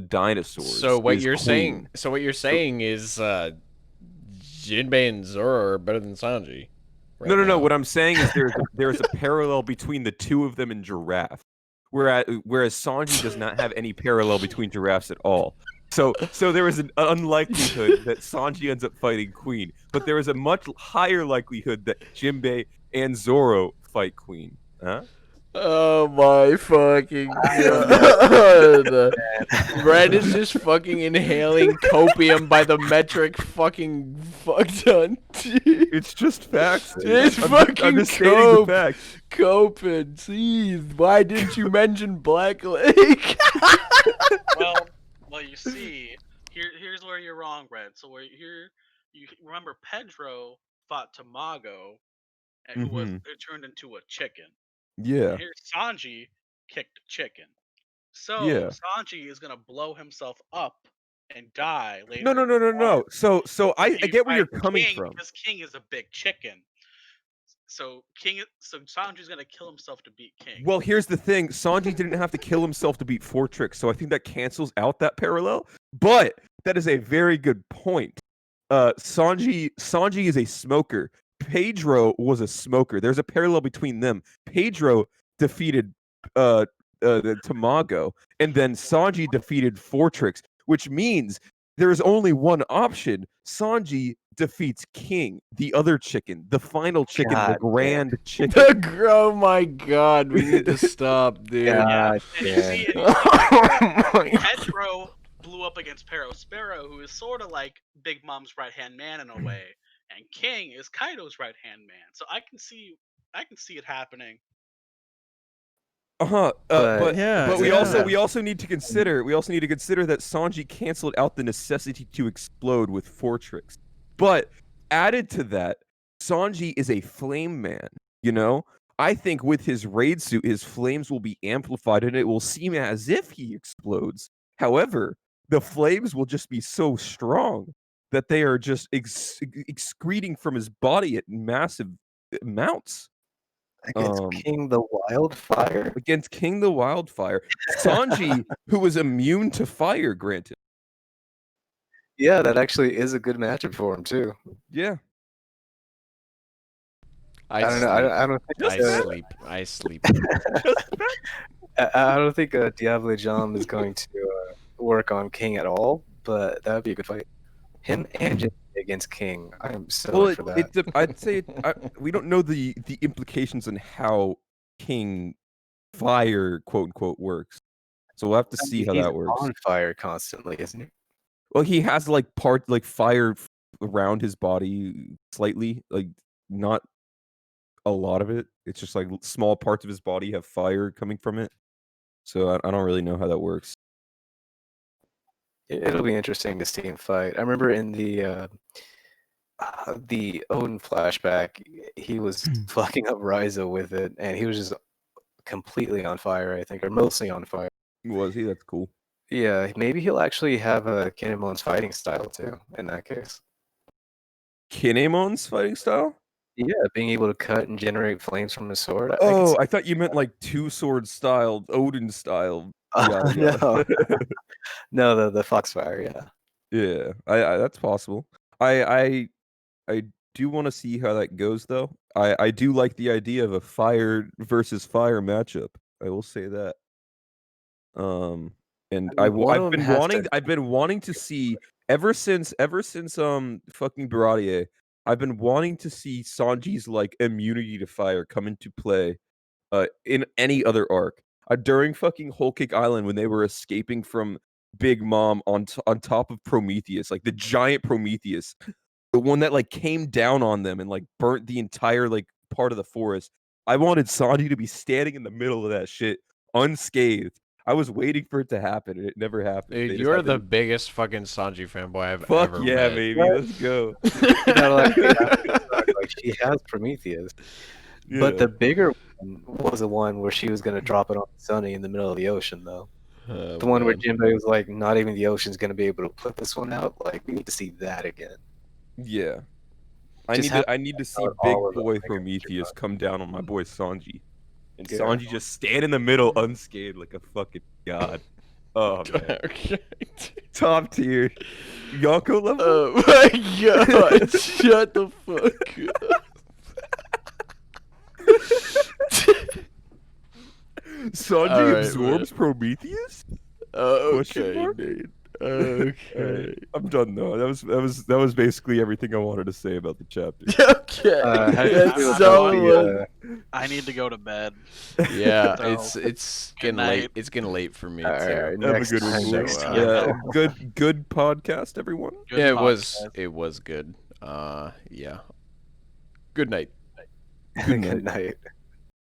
dinosaurs. So what is you're saying? Queen. So what you're saying is Jinbei and Zoro are better than Sanji. right No. now. What I'm saying is there's a parallel between the two of them in giraffe, whereas Sanji does not have any parallel between giraffes at all. So there is an unlikelihood that Sanji ends up fighting Queen, but there is a much higher likelihood that Jinbei and Zoro fight Queen. Huh? Oh my fucking god. Red is just fucking inhaling copium by the metric fucking fuck ton. It's just facts, dude. It's I'm fucking just stating the cope. facts. Copin, jeez, why didn't you mention Black Lake? Well, you see, here's where you're wrong, Red. So where you remember Pedro fought Tamago, and who was Mhm. it turned into a chicken. Yeah. And here's Sanji kicked a chicken. So Yeah. Sanji is gonna blow himself up and die later. No. in the arc. So I He get where you're fights coming King from. because King is a big chicken. So Sanji's gonna kill himself to beat King. Well, here's the thing. Sanji didn't have to kill himself to beat Fortrix, so I think that cancels out that parallel. But that is a very good point. Sanji is a smoker. Pedro was a smoker. There's a parallel between them. Pedro defeated the Tamago, and then Sanji defeated Fortrix, which means there is only one option. Sanji defeats King, the other chicken, the final chicken, God the damn. grand chicken. Oh my god, we need to stop, dude. God And you damn. see, and you Oh my god. Pedro blew up against Sparrow, who is sort of like Big Mom's right hand man in a way, and King is Kaido's right hand man. So I can see it happening. But Yeah, we yeah. also need to consider that Sanji canceled out the necessity to explode with Fortrix. But added to that, Sanji is a flame man, you know? I think with his raid suit, his flames will be amplified and it will seem as if he explodes. However, the flames will just be so strong that they are just excreting from his body at massive amounts. Against King the Wildfire. Against King the Wildfire. Sanji, who was immune to fire, granted. Yeah, that actually is a good matchup for him too. Yeah. I don't know. I don't think. I sleep. I don't think Diable Jam is going to work on King at all, but that would be a good fight. Him and Jinbei against King. I am so up for that. I'd say we don't know the implications on how King fire quote unquote works, so we'll have to see how He's that works. on fire constantly, isn't he? Well, he has like fire around his body slightly, like not a lot of it. It's just like small parts of his body have fire coming from it. So I don't really know how that works. It'll be interesting to see him fight. I remember in the Odin flashback, he was fucking up Ryza with it, and he was just completely on fire, I think, or mostly on fire. Was he? That's cool. Yeah, maybe he'll actually have a Kinemon's fighting style too, in that case. Kinemon's fighting style? Yeah, being able to cut and generate flames from his sword. I thought you meant like two sword style, Odin style. No, no, the Foxfire. Yeah, yeah. I that's possible. I do want to see how that goes though. I do like the idea of a fire versus fire matchup. I will say that. And I mean, one of I've them been has wanting to- I've been wanting to see ever since fucking Baradier, I've been wanting to see Sanji's like immunity to fire come into play in any other arc. During fucking Whole Cake Island when they were escaping from Big Mom on top of Prometheus, like the giant Prometheus, the one that like came down on them and like burnt the entire like part of the forest. I wanted Sanji to be standing in the middle of that shit unscathed. I was waiting for it to happen, and it never happened. Dude, They just you're had the to- biggest fucking Sanji fanboy I've fuck ever yeah, met. baby, let's go. You know, like she has Prometheus, but Yeah. the bigger one was the one where she was gonna drop it on Sunny in the middle of the ocean, though. Oh, The one where man. Jinbei was like, "Not even the ocean's gonna be able to put this one out." Like, we need to see that again. Yeah. Just have I need to see out Big all of them, Boy like a Prometheus come down on my boy Sanji. And Yeah. Sanji just stand in the middle unscathed like a fucking god. Oh man. Okay. Top tier. Yonko level? Oh my god! Shut the fuck up. Sanji Alright, absorbs Prometheus? Question Okay, mark? dude. Alright, Okay. I'm done though. That was basically everything I wanted to say about the chapter. Okay. How do you That's feel so about I need to go to bed. Yeah, So, it's good getting late. night. It's getting late for me Alright, too. alright, Have a next good one, time, boys. next time. Yeah, good podcast, everyone. Good Yeah, podcast. it was good. Yeah. Good night. Good Good night.